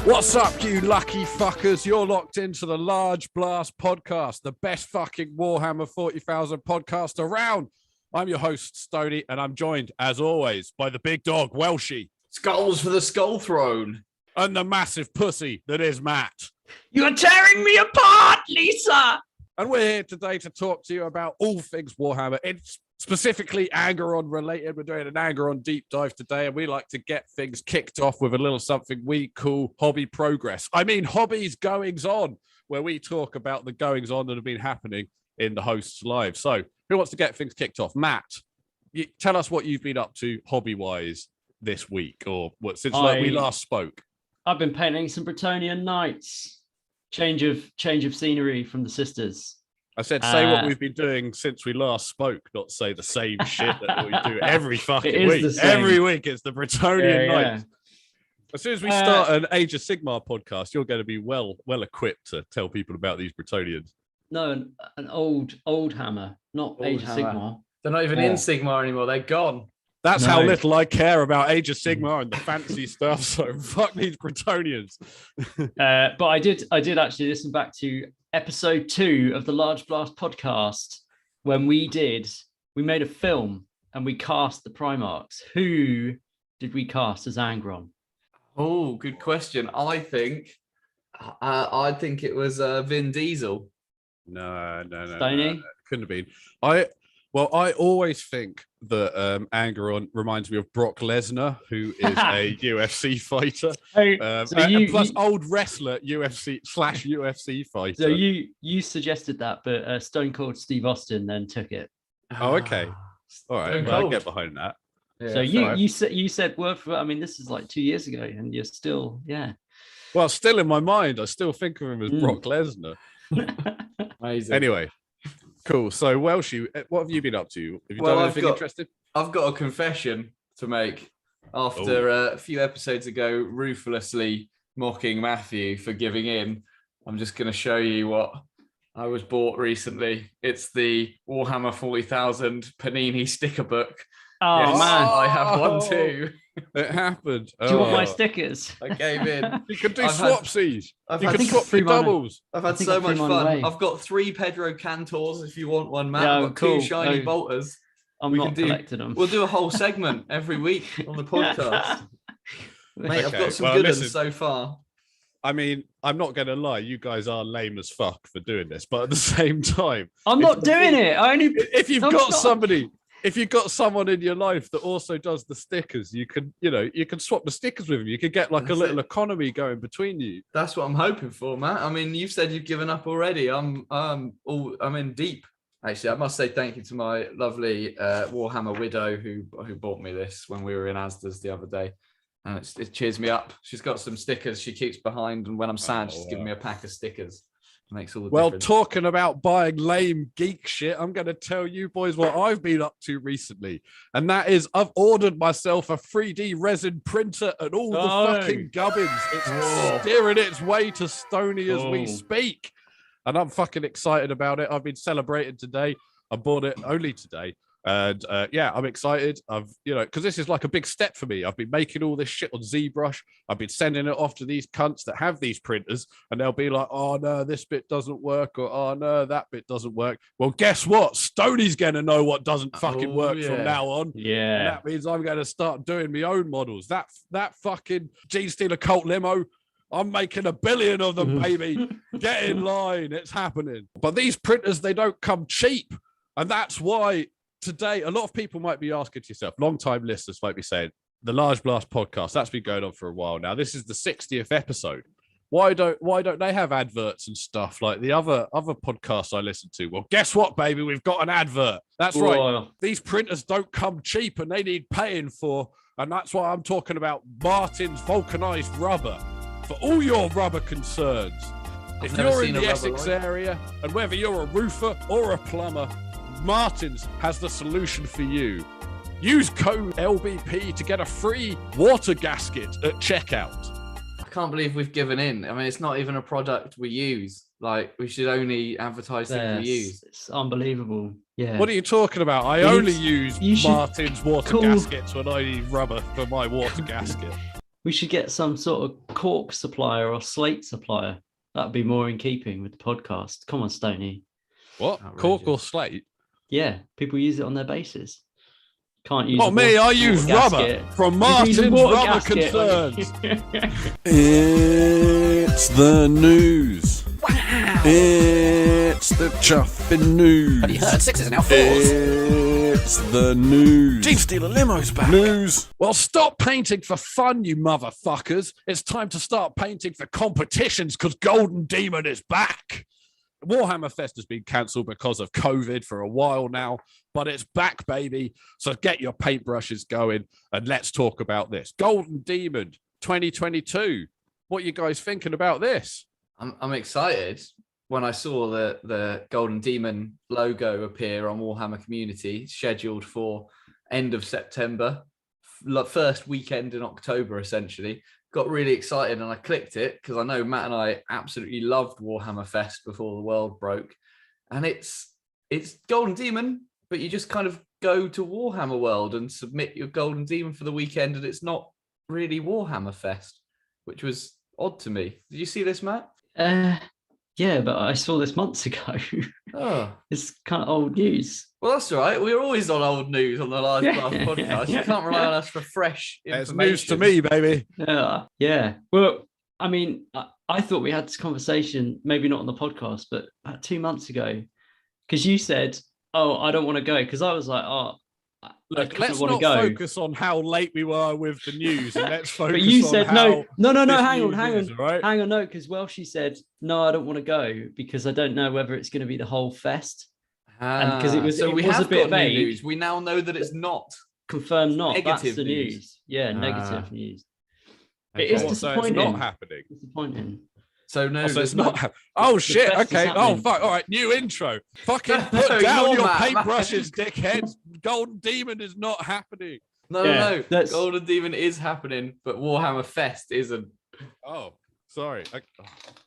What's up, you lucky fuckers? You're locked into the Large Blast podcast, the best fucking Warhammer 40,000 podcast around. I'm your host, Stoney, and I'm joined, as always, by the big dog, Welshie. Skulls for the Skull Throne. And the massive pussy that is Matt. You're tearing me apart, Lisa! And we're here today to talk to you about all things Warhammer. It's specifically Angron related. We're doing an Angron deep dive today, and we like to get things kicked off with a little something we call hobby progress. I mean, hobbies goings on, where we talk about the goings on that have been happening in the host's lives. So who wants to get things kicked off? Matt, tell us what you've been up to hobby-wise this week, or what since we last spoke. I've been painting some Bretonian knights. Change of scenery from the sisters. I said, say what we've been doing since we last spoke, not say the same shit that we do every fucking week. Every week it's the Bretonian Knights. Yeah. As soon as we start an Age of Sigmar podcast, you're going to be well equipped to tell people about these Bretonians. No, an old hammer, not Age of Sigmar. They're not even in Sigmar anymore. They're gone. That's how little I care about Age of Sigmar and the fancy stuff. So fuck these Bretonians. But I did actually listen back to episode 2 of the Large Blast podcast when we made a film and we cast the Primarchs. Who did we cast as Angron? Oh, good question. I think it was Vin Diesel. No. Stoney? Couldn't have been. I always think that Angron reminds me of Brock Lesnar, who is a UFC fighter, plus old wrestler, UFC/UFC fighter. So you suggested that, but Stone Cold Steve Austin then took it. Oh, okay. All right, well, I'll get behind that. Yeah, so you said word for word. I mean, this is like 2 years ago, and you're still Well, still in my mind, I still think of him as Brock Lesnar. Amazing. Anyway. Cool. So, Welshie, what have you been up to? Have you done anything interesting? I've got a confession to make. After a few episodes ago, ruthlessly mocking Matthew for giving in, I'm just going to show you what I was bought recently. It's the Warhammer 40,000 Panini sticker book. Oh, yes, man. I have one too. It happened. Do you want my stickers? I gave in. You can do swapsies. You can had swap your doubles. I've had so much fun. I've got 3 Pedro Cantors if you want one, Matt. Yeah, I've got 2 shiny bolters. I'm not collecting them. We'll do a whole segment every week on the podcast. Mate, I've got some good ones so far. I mean, I'm not going to lie. You guys are lame as fuck for doing this. But at the same time... I'm not doing it. If you've got someone in your life that also does the stickers, you can swap the stickers with them. You could get like a little economy going between you. That's what I'm hoping for, Matt. I mean, you've said you've given up already. I'm in deep. Actually, I must say thank you to my lovely Warhammer widow who bought me this when we were in Asda's the other day. And it cheers me up. She's got some stickers she keeps behind, and when I'm sad, she's giving me a pack of stickers. Makes all the difference. Talking about buying lame geek shit, I'm going to tell you boys what I've been up to recently. And that is I've ordered myself a 3D resin printer and all the fucking gubbins. It's steering its way to Stoney as we speak. And I'm fucking excited about it. I've been celebrating today. I bought it only today. And I'm excited. Because this is like a big step for me. I've been making all this shit on ZBrush. I've been sending it off to these cunts that have these printers, and they'll be like, "Oh no, this bit doesn't work," or "Oh no, that bit doesn't work." Well, guess what? Stoney's gonna know what doesn't fucking work from now on. Yeah, and that means I'm gonna start doing my own models. That fucking Gene Stealer cult limo. I'm making 1 billion of them, baby. Get in line. It's happening. But these printers, they don't come cheap, and that's why. Today, a lot of people might be asking to yourself, long-time listeners might be saying, the Large Blast podcast, that's been going on for a while now. This is the 60th episode. Why don't they have adverts and stuff like the other podcasts I listen to? Well, guess what, baby? We've got an advert. That's right. These printers don't come cheap and they need paying for. And that's why I'm talking about Martin's vulcanized rubber for all your rubber concerns. If you're in the Essex area, and whether you're a roofer or a plumber, Martin's has the solution for you. Use code LBP to get a free water gasket at checkout. I can't believe we've given in. I mean, it's not even a product we use. Like, we should only advertise things we use. It's unbelievable. Yeah. What are you talking about? I only use Martin's water gaskets when I need rubber for my water gasket. We should get some sort of cork supplier or slate supplier. That'd be more in keeping with the podcast. Come on, Stoney. What? Outrageous. Cork or slate? Yeah, people use it on their bases. Can't use. Not me. I use rubber from Martin's Rubber Concerns. It's the news. Wow. It's the chuffing news. Have you heard? Sixes are now fours. It's the news. Gene Stealer Limo's back. News. Well, stop painting for fun, you motherfuckers. It's time to start painting for competitions because Golden Demon is back. Warhammer Fest has been cancelled because of COVID for a while now, but it's back, baby. So get your paintbrushes going and let's talk about this. Golden Demon 2022. What are you guys thinking about this? I'm excited when I saw the Golden Demon logo appear on Warhammer Community, scheduled for end of September, first weekend in October, essentially. Got really excited and I clicked it because I know Matt and I absolutely loved Warhammer Fest before the world broke. And it's Golden Demon, but you just kind of go to Warhammer World and submit your Golden Demon for the weekend, and it's not really Warhammer Fest, which was odd to me. Did you see this, Matt? Yeah, but I saw this months ago. Oh, It's kind of old news. well, that's all right. We're always on old news on the Large Yeah. Blast podcast. You can't rely on us for fresh It's information. news to me, baby. Yeah. Well, I mean, I thought we had this conversation, maybe not on the podcast, but about 2 months ago, because you said, "Oh, I don't want to go," because I was like, "Oh, Look, I let's want not to go." focus on how late we were with the news, and let's focus But you on said how no. this Hang news on, is, all right? hang on. No, because Welshie said, "No, I don't want to go because I don't know whether it's going to be the whole fest." And because it was so it we was have a bit got new vague. news. We now know that it's not. Confirmed not. That's Negative the news. news. Yeah, Ah. negative news. Okay. It is What, so it's disappointing. not happening. Disappointing. So no, Oh, so there's it's not. Oh shit! fest is Okay. Oh happening. fuck! All right. New intro. Fucking No, put down ignore your Matt. paintbrushes, dickheads. Golden Demon is not happening. No, Yeah, no. that's- Golden Demon is happening, but Warhammer Fest isn't. Oh, sorry.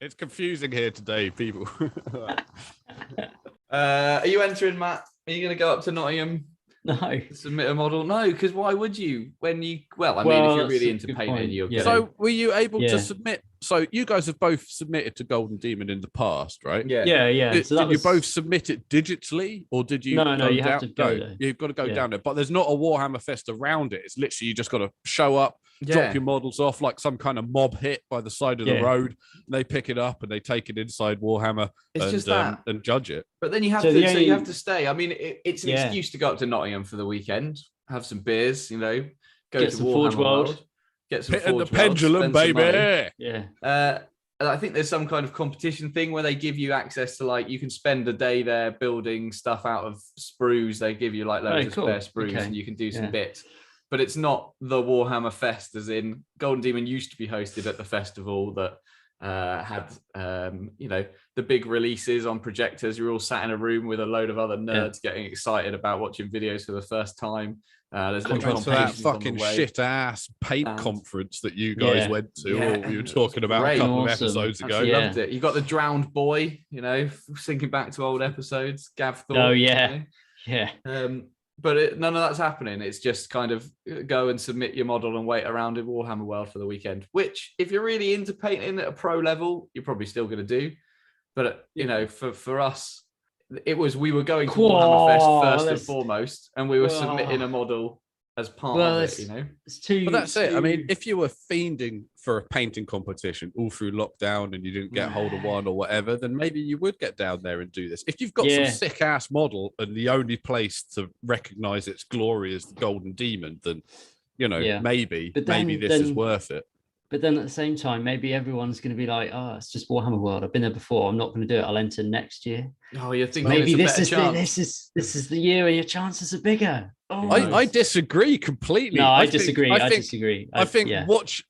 It's confusing here today, people. Are you entering, Matt? Are you going to go up to Nottingham, No. submit a model? No, because why would you? When you, well, I mean, Well, if you're that's really a into good painting, point. you're Yeah. getting- So, were you able Yeah. to submit? So, you guys have both submitted to Golden Demon in the past, right? yeah. Yeah. Did, So that did was you both submit it digitally, or did you? No, go you have down, to go there. You've got to go Yeah. down there, but there's not a Warhammer Fest around it. It's literally you just got to show up, drop your models off like some kind of mob hit by the side of the Yeah. road. And they pick it up and they take it inside Warhammer It's and just that. and judge it. But then you have So to, the so only- you have to stay. I mean, it's an Yeah. excuse to go up to Nottingham for the weekend, have some beers, go Get to some Warhammer Forge World. get some Hitting the Forge World, pendulum, spend some money. baby. yeah. And I think there's some kind of competition thing where they give you access to, like, you can spend a day there building stuff out of sprues. They give you like loads of cool. spare sprues Okay. and you can do some Yeah. bits. But it's not the Warhammer Fest, as in Golden Demon used to be hosted at the festival that had the big releases on projectors. You're all sat in a room with a load of other nerds getting excited about watching videos for the first time. There's little Went to that competitions on the fucking way. shit ass paint And- conference that you guys Yeah. went to, Yeah, or we were it was talking about great. a couple Awesome. of episodes ago. Absolutely Yeah. loved it. You got the drowned boy, thinking back to old episodes. Gav Thorpe. Oh, yeah. Yeah. But none of that's happening. It's just kind of go and submit your model and wait around in Warhammer World for the weekend. Which, if you're really into painting at a pro level, you're probably still going to do. But for us, we were going to Warhammer Fest first and that's- foremost, and we were Whoa. submitting a model as part Well, of it. It's too. But that's it. I mean, too- if you were fiending for a painting competition all through lockdown and you didn't get hold of one or whatever, then maybe you would get down there and do this. If you've got Yeah. some sick ass model and the only place to recognize its glory is the Golden Demon, then Yeah. maybe But maybe then- this is then- worth it. But then at the same time, maybe everyone's going to be like, "Oh, it's just Warhammer World. I've been there before. I'm not going to do it. I'll enter next year." Oh, you're thinking Maybe it's a better chance. this is the year where your chances are bigger. Oh, I disagree completely. no, I think- disagree. I disagree. I think yeah. watch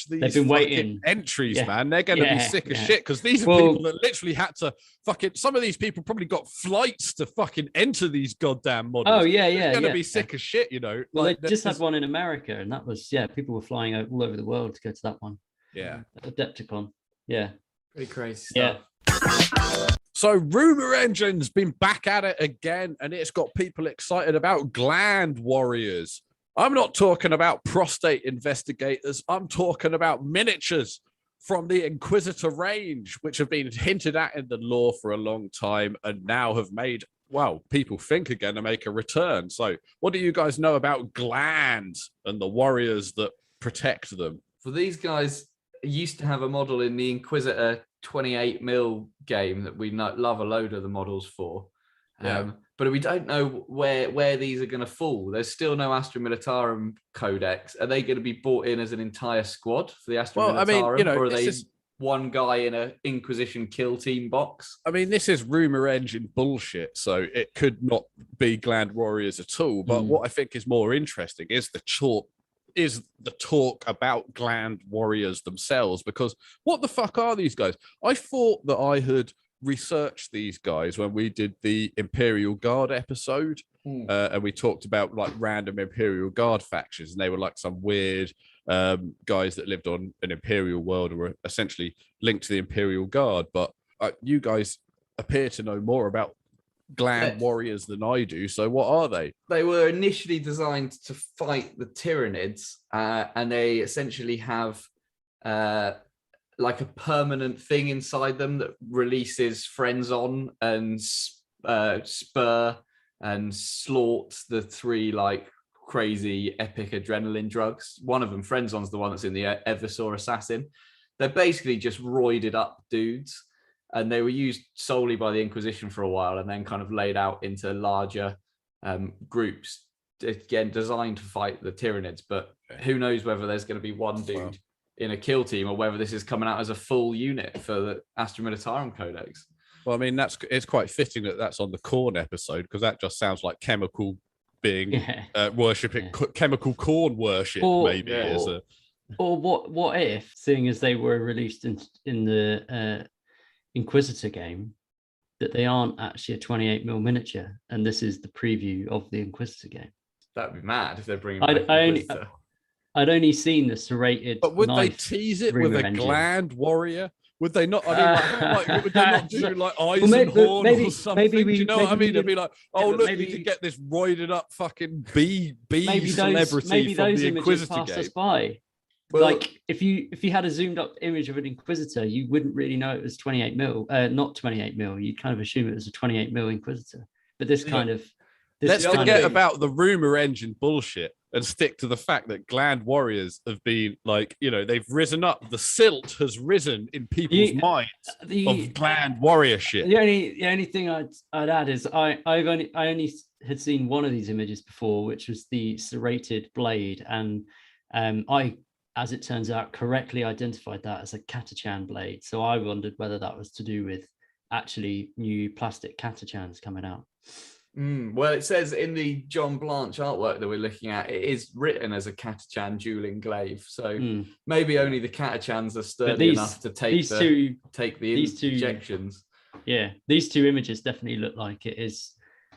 these They've been fucking waiting. entries, Yeah. man. They're going to be Yeah, sick as yeah. shit because these are Well- people that literally had to fucking. Some of these people probably got flights to fucking enter these goddamn models. Oh yeah, They're yeah. going to yeah. be sick as shit, Well, Like, they just there's- had one in America, and that was people were flying all over the world to go to that one. Yeah. Adepticon. Yeah. Pretty crazy Yeah. stuff. So Rumor Engine's been back at it again, and it's got people excited about Gland Warriors. I'm not talking about prostate investigators. I'm talking about miniatures from the Inquisitor range, which have been hinted at in the lore for a long time and now have made, well, people think are going to make a return. So what do you guys know about Gland and the warriors that protect them? For these guys, used to have a model in the Inquisitor 28mm game that we love a load of the models for. But we don't know where these are going to fall. There's still no Astra Militarum Codex. Are they going to be brought in as an entire squad for the Astra Militarum? Or are they one guy in an Inquisition kill team box? I mean, this is rumor engine bullshit, so it could not be Gland Warriors at all. But what I think is more interesting is the talk about Gland Warriors themselves, because what the fuck are these guys? I thought that I had researched these guys when we did the Imperial Guard episode, and we talked about like random Imperial Guard factions, and they were like some weird guys that lived on an Imperial world or were essentially linked to the Imperial Guard. But you guys appear to know more about Gland Warriors than I do. So what are they? They were initially designed to fight the Tyranids, and they essentially have like a permanent thing inside them that releases Frenzon and Spur and Slort, the three like crazy epic adrenaline drugs. One of them, Frenzon's the one that's in the Eversaur Assassin. They're basically just roided up dudes, and they were used solely by the Inquisition for a while and then kind of laid out into larger groups, again designed to fight the Tyranids. But who knows whether there's going to be one dude in a kill team or whether this is coming out as a full unit for the Astra Militarum Codex. Well, I mean, it's quite fitting that that's on the corn episode, because that just sounds like chemical being worshipping chemical corn worship, maybe. Or what if, seeing as they were released in the Inquisitor game, that they aren't actually a 28mm miniature, and this is the preview of the Inquisitor game? That'd be mad if they're bringing. I'd only seen the serrated. But would they tease it with a Gland Warrior? Would they not? I mean, would they not do like Eisenhorn or something? Do you know what I mean? It'd be like, oh look, you can get this roided up fucking B celebrity from the Inquisitor game. Us by. Well, like if you had a zoomed up image of an Inquisitor, you wouldn't really know it was 28mm, not 28mm. You'd kind of assume it was a 28mm Inquisitor. But this kind of let's forget about the rumor engine bullshit and stick to the fact that Gland Warriors have been like, they've risen up. The silt has risen in people's minds of Gland Warrior shit. The only thing I'd add is I only had seen one of these images before, which was the serrated blade, and I, as it turns out, correctly identified that as a Catachan blade. So I wondered whether that was to do with actually new plastic Catachans coming out. Well, it says in the John Blanche artwork that we're looking at, it is written as a Catachan dueling glaive. So maybe only the Catachans are sturdy enough to take the injections. Yeah, these two images definitely look like it is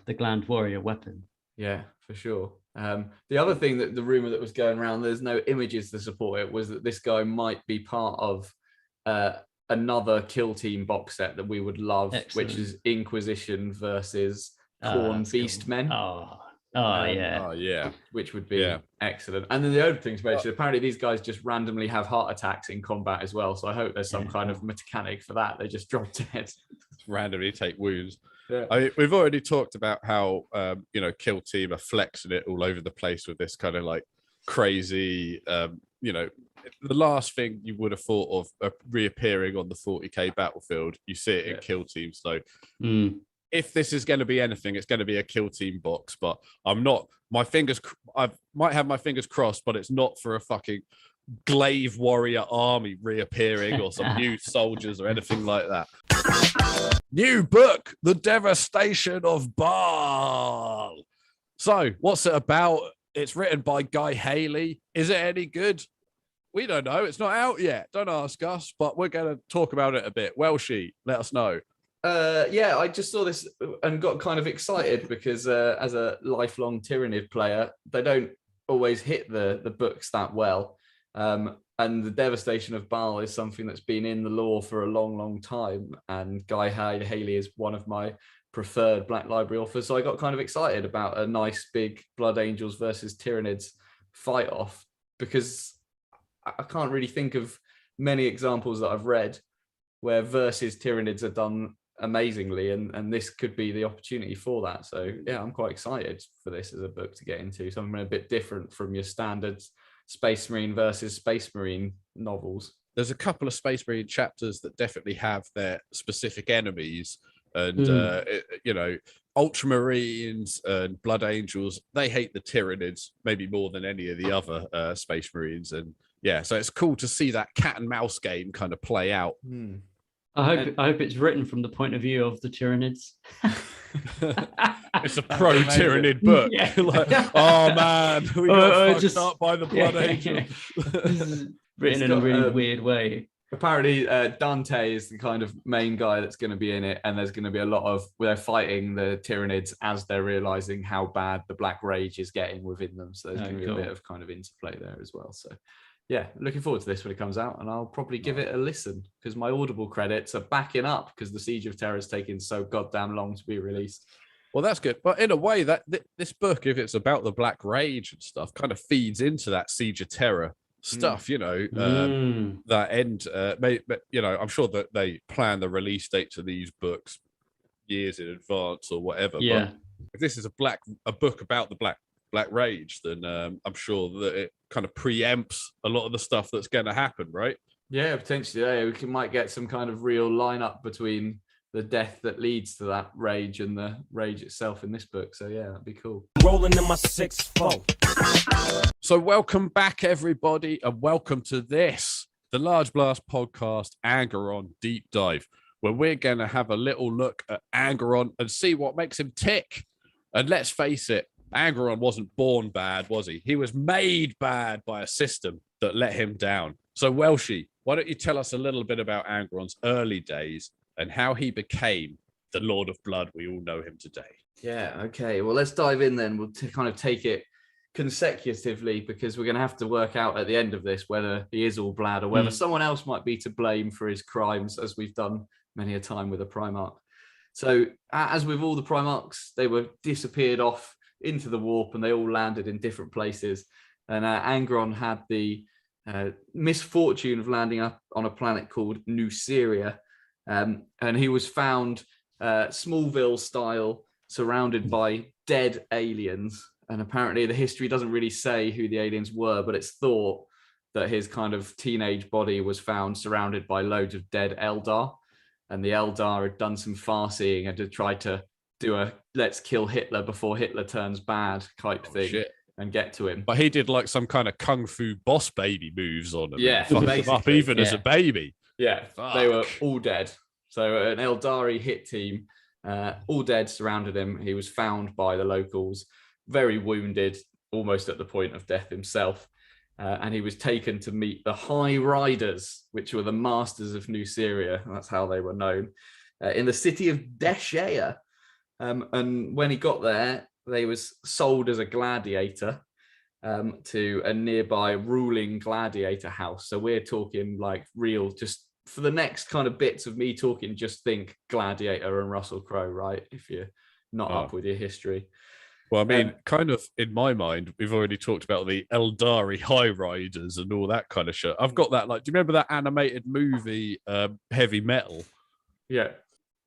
the Gland Warrior weapon. Yeah, for sure. The other thing that the rumor that was going around, there's no images to support it, was that this guy might be part of another kill team box set that we would love. Excellent. Which is Inquisition versus Khorne Beastmen. Yeah. Which would be excellent. And then the other thing to mention, apparently these guys just randomly have heart attacks in combat as well. So I hope there's some kind of mechanic for that. They just drop dead. Randomly take wounds. Yeah. I mean, we've already talked about how Kill Team are flexing it all over the place with this kind of like crazy the last thing you would have thought of reappearing on the 40k battlefield, you see it in Kill Team. So if this is going to be anything, it's going to be a Kill Team box. But I'm not. I might have my fingers crossed, but it's not for a fucking glaive warrior army reappearing or some new soldiers or anything like that. New book, The Devastation of Baal. So, what's it about? It's written by Guy Haley. Is it any good? We don't know. It's not out yet. Don't ask us, but we're going to talk about it a bit. Welshie, let us know. I just saw this and got kind of excited because as a lifelong Tyranid player, they don't always hit the books that well. And the Devastation of Baal is something that's been in the lore for a long, long time. And Guy Haley is one of my preferred Black Library authors. So I got kind of excited about a nice big Blood Angels versus Tyranids fight off, because I can't really think of many examples that I've read where versus Tyranids are done amazingly, and this could be the opportunity for that. So yeah, I'm quite excited for this as a book to get into, something a bit different from your standard Space Marine versus Space Marine novels. There's a couple of Space Marine chapters that definitely have their specific enemies, and you know, Ultramarines and Blood Angels, they hate the Tyranids maybe more than any of the other Space Marines, and yeah, so it's cool to see that cat and mouse game kind of play out. I hope it's written from the point of view of the Tyranids. It's a pro Tyranid book. Yeah. Like, oh man, we got fucked up by the Blood Angel. Written in a really weird way. Apparently, Dante is the kind of main guy that's going to be in it, and there's going to be a lot of where they're fighting the Tyranids as they're realizing how bad the Black Rage is getting within them. So there's going to be a bit of kind of interplay there as well. So yeah, looking forward to this when it comes out, and I'll probably give it a listen because my Audible credits are backing up because the Siege of Terror is taking so goddamn long to be released. Well, that's good. But in a way, that this book, if it's about the Black Rage and stuff, kind of feeds into that Siege of Terror stuff, you know, that end. You know, I'm sure that they plan the release dates of these books years in advance or whatever. Yeah. But if this is a book about the Black Rage, then I'm sure that it kind of preempts a lot of the stuff that's going to happen, right? Yeah, potentially. Yeah, we might get some kind of real lineup between the death that leads to that rage and the rage itself in this book. So yeah, that'd be cool. Rolling in my 6-4. So welcome back, everybody, and welcome to this, the Large Blast podcast, Angron Deep Dive, where we're going to have a little look at Angron and see what makes him tick. And let's face it, Angron wasn't born bad, was he? He was made bad by a system that let him down. So Welshie, why don't you tell us a little bit about Angron's early days and how he became the Lord of Blood we all know him today? Yeah, okay. Well, let's dive in then. We'll kind of take it consecutively because we're going to have to work out at the end of this whether he is all Blad or whether someone else might be to blame for his crimes, as we've done many a time with a Primarch. So as with all the Primarchs, they were disappeared off into the warp and they all landed in different places. And Angron had the misfortune of landing up on a planet called Nuceria. And he was found Smallville style, surrounded by dead aliens. And apparently the history doesn't really say who the aliens were, but it's thought that his kind of teenage body was found surrounded by loads of dead Eldar. And the Eldar had done some farseeing and had tried to do a let's kill Hitler before Hitler turns bad type thing. Shit. And get to him. But he did like some kind of kung fu boss baby moves on him. Yeah, fucked him up even as a baby. Yeah, they were all dead. So an Eldari hit team, all dead, surrounded him. He was found by the locals, very wounded, almost at the point of death himself. And he was taken to meet the High Riders, which were the masters of Nuceria. That's how they were known, in the city of Deshea. And when he got there, they was sold as a gladiator to a nearby ruling gladiator house. So we're talking like real, just for the next kind of bits of me talking, just think Gladiator and Russell Crowe, right? If you're not up with your history. Well, I mean, kind of in my mind, we've already talked about the Eldari High Riders and all that kind of shit. I've got that, like, do you remember that animated movie, Heavy Metal? Yeah.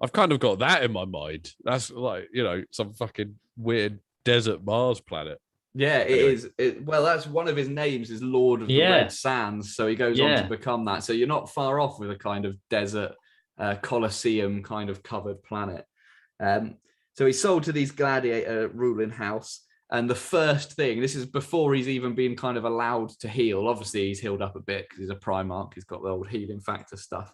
I've kind of got that in my mind. That's like, you know, some fucking weird desert Mars planet. Yeah, it is. Well, that's one of his names is Lord of the Red Sands. So he goes on to become that. So you're not far off with a kind of desert Colosseum kind of covered planet. So he's sold to these gladiator ruling house. And the first thing, this is before he's even been kind of allowed to heal. Obviously, he's healed up a bit because he's a Primarch. He's got the old healing factor stuff.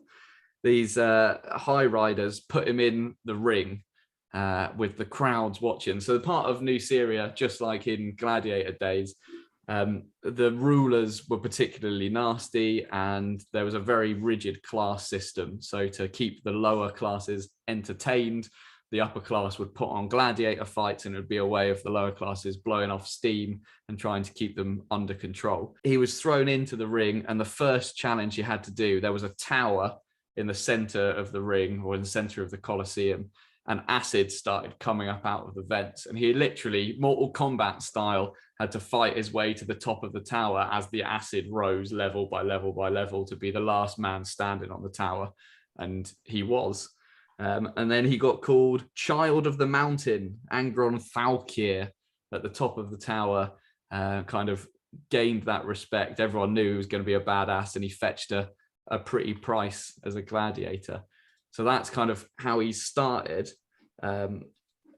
These High Riders put him in the ring with the crowds watching. So part of Nuceria, just like in Gladiator days, the rulers were particularly nasty and there was a very rigid class system. So to keep the lower classes entertained, the upper class would put on gladiator fights and it would be a way of the lower classes blowing off steam and trying to keep them under control. He was thrown into the ring and the first challenge he had to do, there was a tower in the center of the ring or in the center of the Colosseum. and acid started coming up out of the vents. And he literally, Mortal Kombat style, had to fight his way to the top of the tower as the acid rose level by level by level to be the last man standing on the tower. And he was. And then he got called Child of the Mountain, Angron Thalkir, at the top of the tower, kind of gained that respect. Everyone knew he was going to be a badass, and he fetched a pretty price as a gladiator. So that's kind of how he started. And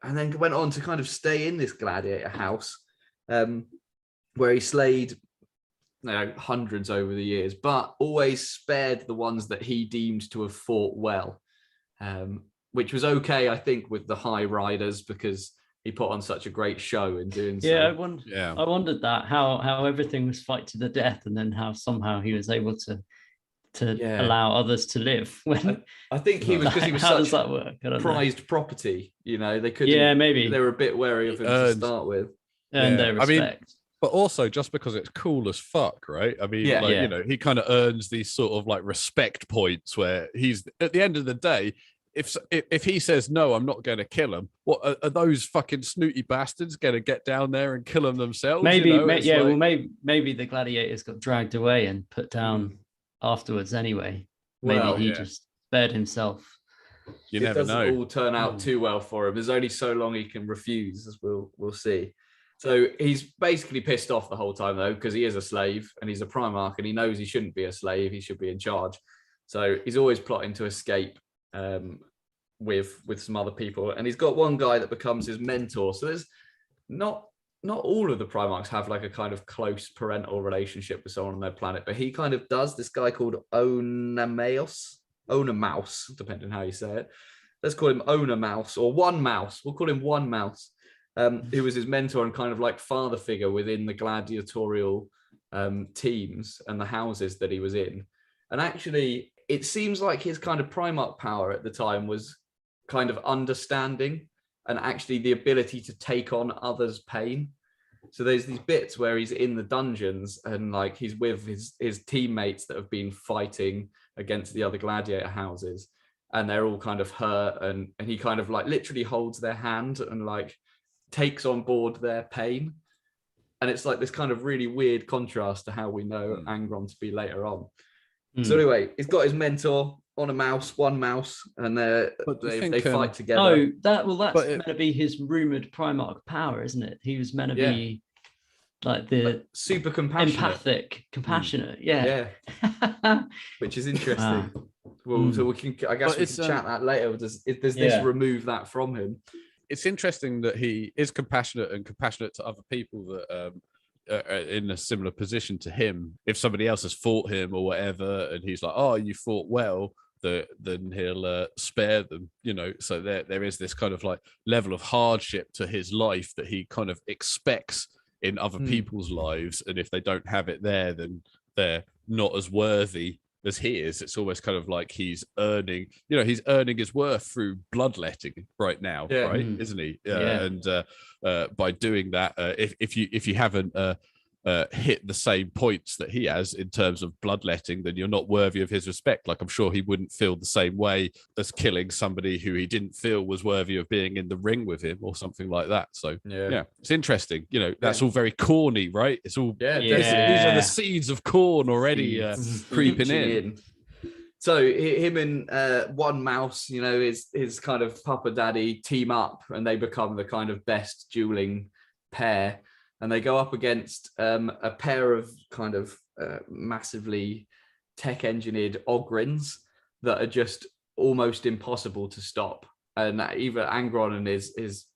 then went on to kind of stay in this gladiator house, where he slayed hundreds over the years, but always spared the ones that he deemed to have fought well, which was okay, I think, with the High Riders, because he put on such a great show in doing so. I wondered that how everything was fight to the death, and then how somehow he was able to allow others to live. When I think he was, because he was how such does that work? I don't prized know. property. They couldn't. Maybe they were a bit wary of him to start with. Earned their respect. But also just because it's cool as fuck, right? I mean, he kind of earns these sort of like respect points where he's, at the end of the day, if he says, no, I'm not going to kill him, what are those fucking snooty bastards going to get down there and kill him themselves? Maybe the gladiators got dragged away and put down afterwards anyway. Maybe he just spared himself. You never know. It doesn't all turn out too well for him. There's only so long he can refuse, as we'll see. So he's basically pissed off the whole time, though, because he is a slave and he's a Primarch, and he knows he shouldn't be a slave. He should be in charge. So he's always plotting to escape with some other people. And he's got one guy that becomes his mentor. So there's not all of the Primarchs have like a kind of close parental relationship with someone on their planet, but he kind of does. This guy called Onamaus, depending on how you say it. Let's call him Onamouse, or One Mouse. We'll call him One Mouse. Who was his mentor and kind of like father figure within the gladiatorial teams and the houses that he was in. And actually, it seems like his kind of Primarch power at the time was kind of understanding and actually the ability to take on others' pain. So there's these bits where he's in the dungeons and like he's with his teammates that have been fighting against the other gladiator houses, and they're all kind of hurt, and he kind of like literally holds their hand and like takes on board their pain. And it's like this kind of really weird contrast to how we know Angron to be later on. So anyway, he's got his mentor One Mouse, and they fight together. Oh, that's meant to be his rumored Primarch power, isn't it? He was meant to be like the super compassionate, compassionate. Which is interesting. Well, so we can chat that later. Does this remove that from him? It's interesting that he is compassionate to other people that are in a similar position to him. If somebody else has fought him or whatever, and he's like, "Oh, you fought well," then he'll spare them. So there is this kind of like level of hardship to his life that he kind of expects in other people's lives, and if they don't have it there, then they're not as worthy as he is. It's almost kind of like he's earning his worth through bloodletting right now, right? Isn't he? And by doing that, if you haven't hit the same points that he has in terms of bloodletting, then you're not worthy of his respect. Like, I'm sure he wouldn't feel the same way as killing somebody who he didn't feel was worthy of being in the ring with him or something like that. So it's interesting. That's all very corny, right? It's all these are the seeds of corn already creeping in. So him and One Mouse, his kind of Papa Daddy, team up, and they become the kind of best dueling pair. And they go up against a pair of kind of massively tech-engineered Ogrins that are just almost impossible to stop. And either Angron and his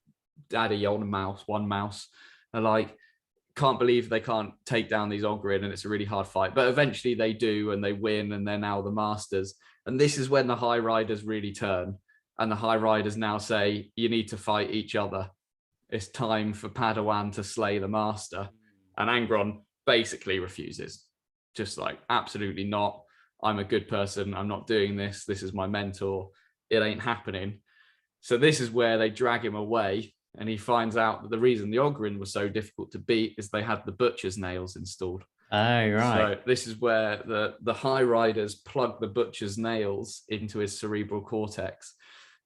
daddy One Mouse are like, can't believe they can't take down these Ogrin, and it's a really hard fight. But eventually they do, and they win, and they're now the masters. And this is when the High Riders really turn. And the High Riders now say, you need to fight each other. It's time for Padawan to slay the master. And Angron basically refuses. Just like, absolutely not. I'm a good person. I'm not doing this. This is my mentor. It ain't happening. So this is where they drag him away. And he finds out that the reason the Ogryn was so difficult to beat is they had the butcher's nails installed. Oh, right. So this is where the High Riders plug the butcher's nails into his cerebral cortex.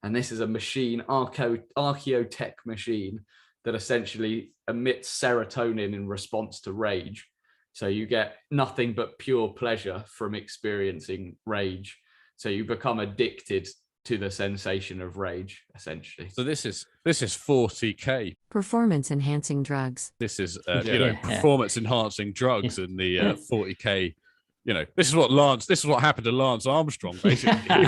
And this is a machine, archaeotech machine, that essentially emits serotonin in response to rage. So you get nothing but pure pleasure from experiencing rage. So you become addicted to the sensation of rage, essentially. So this is 40k. Performance enhancing drugs. This is Yeah. performance enhancing drugs in the 40k. This is what happened to Lance Armstrong, basically.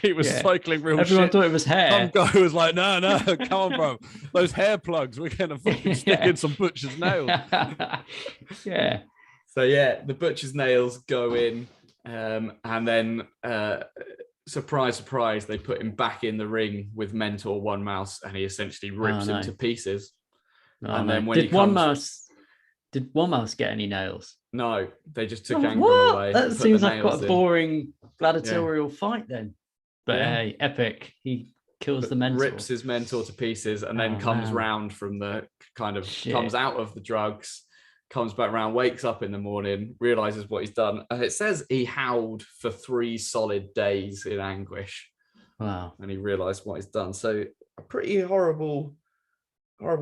He was cycling real Everyone shit. thought it was hair. Some guy was like, no, come on, bro. Those hair plugs, we're going to fucking stick in some butcher's nails. Yeah. So yeah, the butcher's nails go in, and then surprise, surprise, they put him back in the ring with Mentor One Mouse, and he essentially rips him to pieces. And then when did One Mouse get any nails? No, they just took Angron away. That seems like quite a boring gladiatorial fight then. But hey, epic. He kills the mentor. Rips his mentor to pieces, and then comes round from the comes out of the drugs, comes back round, wakes up in the morning, realizes what he's done. And it says he howled for 3 solid days in anguish. Wow. And he realized what he's done. So a pretty horrible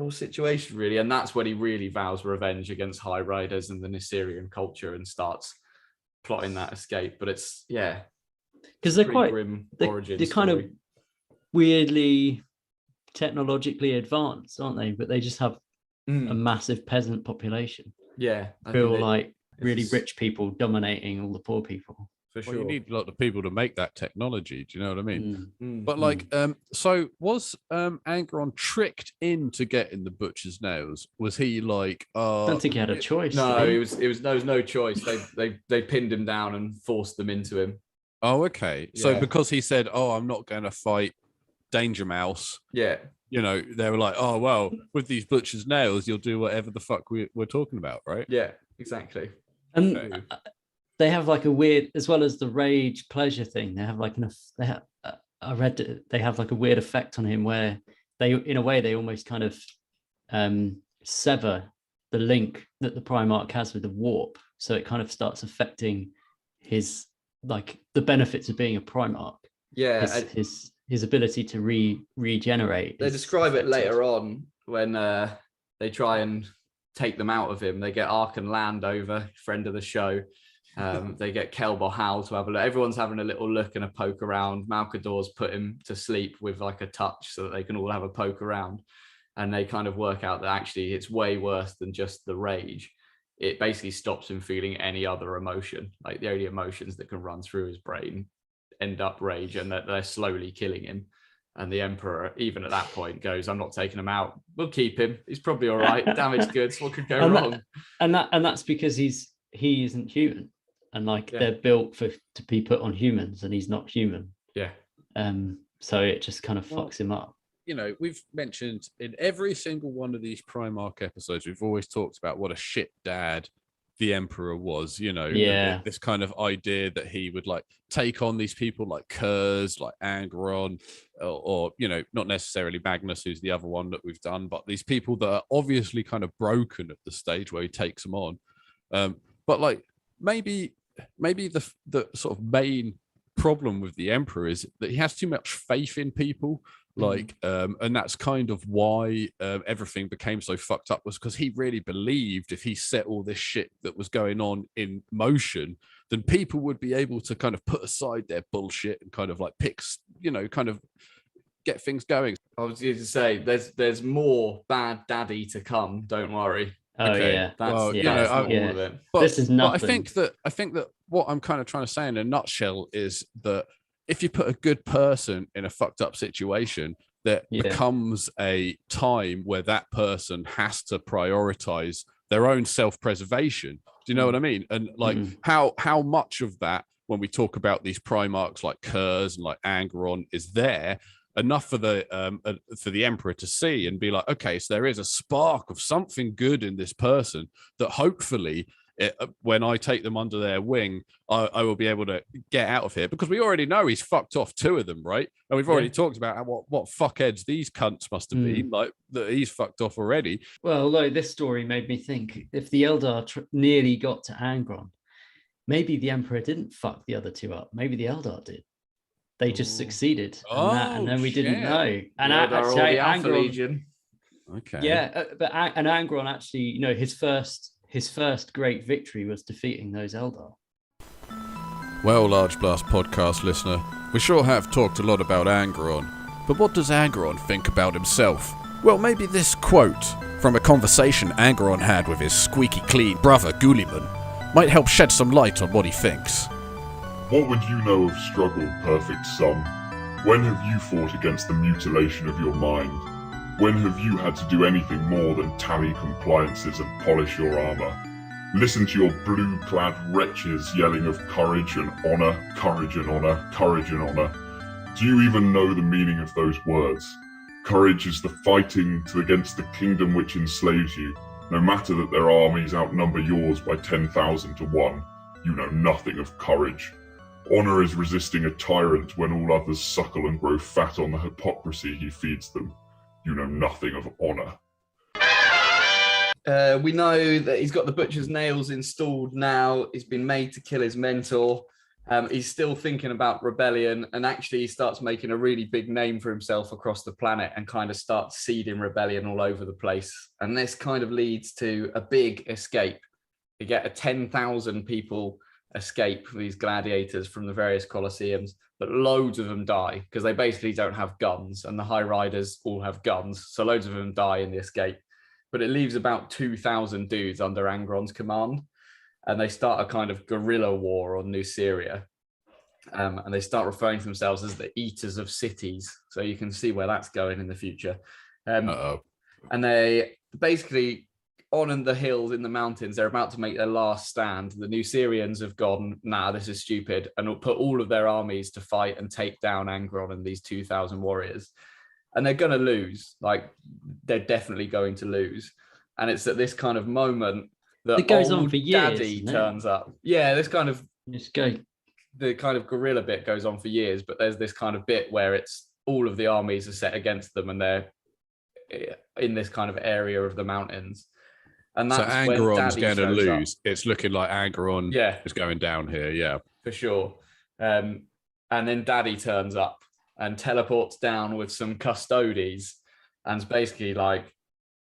situation, really. And that's when he really vows revenge against High Riders and the Nisserian culture and starts plotting that escape. But it's, because they're quite grim origin they're kind of weirdly technologically advanced, aren't they? But they just have a massive peasant population. Yeah. Feel like really rich people dominating all the poor people. For sure. You need a lot of people to make that technology. Do you know what I mean? But so was Angron tricked into getting the butcher's nails? Was he like? I don't think he had a choice. No, there was no choice. They pinned him down and forced them into him. Oh, okay. Yeah. So because he said, "Oh, I'm not going to fight Danger Mouse." Yeah. They were like, "Oh, well, with these butcher's nails, you'll do whatever the fuck we're talking about, right?" Yeah, exactly. And they have like a weird, as well as the rage pleasure thing. They have like I read that they have like a weird effect on him where they, in a way, they almost kind of sever the link that the Primarch has with the warp. So it kind of starts affecting his, like, the benefits of being a Primarch. Yeah, his ability to regenerate. They describe it later on when they try and take them out of him. They get Arkan Land over, friend of the show. They get Kelbor Hal to have a look. Everyone's having a little look and a poke around. Malcador's put him to sleep with like a touch so that they can all have a poke around. And they kind of work out that actually it's way worse than just the rage. It basically stops him feeling any other emotion. Like the only emotions that can run through his brain end up rage, and that they're slowly killing him. And the Emperor, even at that point, goes, "I'm not taking him out. We'll keep him. He's probably all right. Damaged goods. What could go wrong?" And that's because he isn't human. And they're built to be put on humans, and he's not human. Yeah. So it just kind of fucks him up. We've mentioned in every single one of these Primarch episodes, we've always talked about what a shit dad the Emperor was. This kind of idea that he would like take on these people like Kurz, like Angron, or not necessarily Magnus, who's the other one that we've done, but these people that are obviously kind of broken at the stage where he takes them on. But like maybe the sort of main problem with the Emperor is that he has too much faith in people, and that's kind of why everything became so fucked up, was because he really believed if he set all this shit that was going on in motion, then people would be able to kind of put aside their bullshit and kind of like kind of get things going. I was going to say there's more bad daddy to come, don't worry. Oh, okay. Yeah. That's all of it. But this is nothing. But I think that what I'm kind of trying to say in a nutshell is that if you put a good person in a fucked up situation, there becomes a time where that person has to prioritize their own self-preservation. Do you know what I mean? And like how much of that, when we talk about these Primarchs like Kurz and like Angron, is there enough for the Emperor to see and be like, okay, so there is a spark of something good in this person that hopefully when I take them under their wing, I will be able to get out of here, because we already know he's fucked off 2 of them, right? And we've already talked about what fuckheads these cunts must have been, like that he's fucked off already. Well, like, this story made me think, if the Eldar nearly got to Angron, maybe the Emperor didn't fuck the other 2 up. Maybe the Eldar did. they just succeeded, and then we didn't shit. know. And Yeah, they're all actually, the Alpha Angron, Legion. Okay. yeah, and Angron actually, you know, his first great victory was defeating those Eldar. Well, Large Blast podcast listener, we sure have talked a lot about Angron, but what does Angron think about himself? Well, maybe this quote from a conversation Angron had with his squeaky clean brother Guliman might help shed some light on what he thinks. What would you know of struggle, perfect son? When have you fought against the mutilation of your mind? When have you had to do anything more than tally compliances and polish your armour? Listen to your blue-clad wretches yelling of courage and honour, courage and honour, courage and honour. Do you even know the meaning of those words? Courage is the fighting against the kingdom which enslaves you. No matter that their armies outnumber yours by 10,000 to 1, you know nothing of courage. Honour is resisting a tyrant when all others suckle and grow fat on the hypocrisy he feeds them. You know nothing of honour. We know that he's got the butcher's nails installed now. He's been made to kill his mentor. He's still thinking about rebellion, and actually he starts making a really big name for himself across the planet and kind of starts seeding rebellion all over the place. And this kind of leads to a big escape. You get a 10,000 people escape for these gladiators from the various colosseums, but loads of them die because they basically don't have guns, and the High Riders all have guns. So loads of them die in the escape. But it leaves about 2,000 dudes under Angron's command, and they start a kind of guerrilla war on New Syria. And they start referring to themselves as the Eaters of Cities. So you can see where that's going in the future. And they basically, on in the hills, in the mountains, they're about to make their last stand. The New Syrians have gone, nah, this is stupid, and will put all of their armies to fight and take down Angron and these 2,000 warriors. And they're going to lose, like they're definitely going to lose. And it's at this kind of moment that it goes old on for years, Daddy turns up. Yeah, this kind of the kind of guerrilla bit goes on for years, but there's this kind of bit where it's all of the armies are set against them, and they're in this kind of area of the mountains. And that's so Angron's going to lose. It's looking like Angron is going down here, yeah, for sure. And then Daddy turns up and teleports down with some custodies, and it's basically like,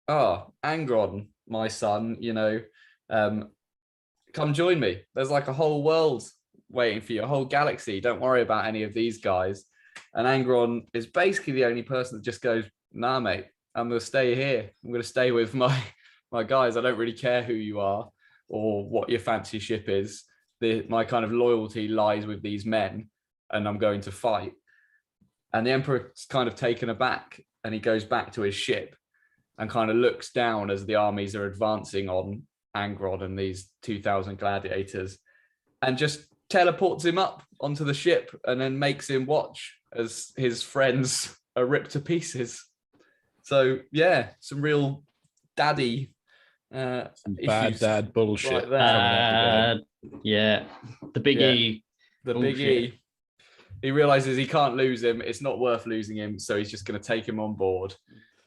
oh, Angron, my son, you know, come join me. There's like a whole world waiting for you, a whole galaxy. Don't worry about any of these guys. And Angron is basically the only person that just goes, nah, mate, I'm going to stay here. I'm going to stay with my guys. I don't really care who you are or what your fancy ship is. My kind of loyalty lies with these men, and I'm going to fight. And the Emperor's kind of taken aback, and he goes back to his ship and kind of looks down as the armies are advancing on Angron and these 2,000 gladiators, and just teleports him up onto the ship and then makes him watch as his friends are ripped to pieces. So yeah, some real daddy bad dad bullshit. Right there. Yeah, the big E. The big E. He realizes he can't lose him. It's not worth losing him. So he's just going to take him on board.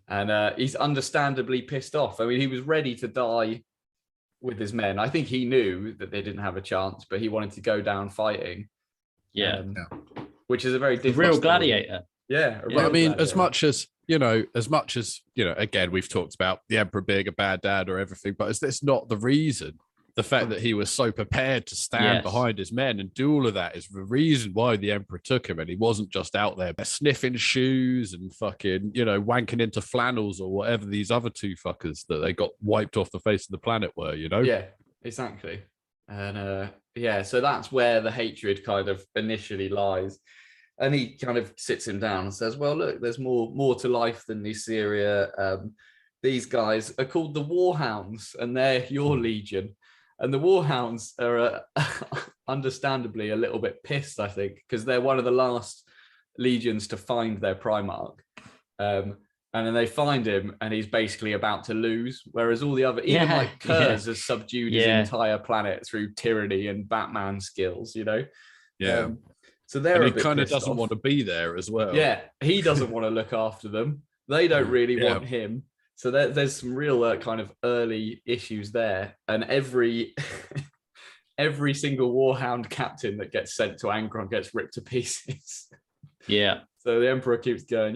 And he's understandably pissed off. I mean, he was ready to die with his men. I think he knew that they didn't have a chance, but he wanted to go down fighting. Yeah. Which is a very different real gladiator. Yeah. I mean, as much as, again, we've talked about the Emperor being a bad dad or everything, but is this not the reason? The fact that he was so prepared to stand behind his men and do all of that is the reason why the Emperor took him, and he wasn't just out there sniffing shoes and fucking, wanking into flannels or whatever these other two fuckers that they got wiped off the face of the planet were, Yeah, exactly. And so that's where the hatred kind of initially lies. And he kind of sits him down and says, well, look, there's more to life than New Syria. These guys are called the Warhounds, and they're your legion. And the Warhounds are understandably a little bit pissed, I think, because they're one of the last legions to find their Primarch. And then they find him, and he's basically about to lose. Whereas all the other, even like Kurz has subdued his entire planet through tyranny and Batman skills, Yeah. So they're and he kind of doesn't want to be there as well. Yeah, he doesn't want to look after them. They don't really want him. So there's some real kind of early issues there, and every single Warhound captain that gets sent to Angron gets ripped to pieces. Yeah. So the Emperor keeps going,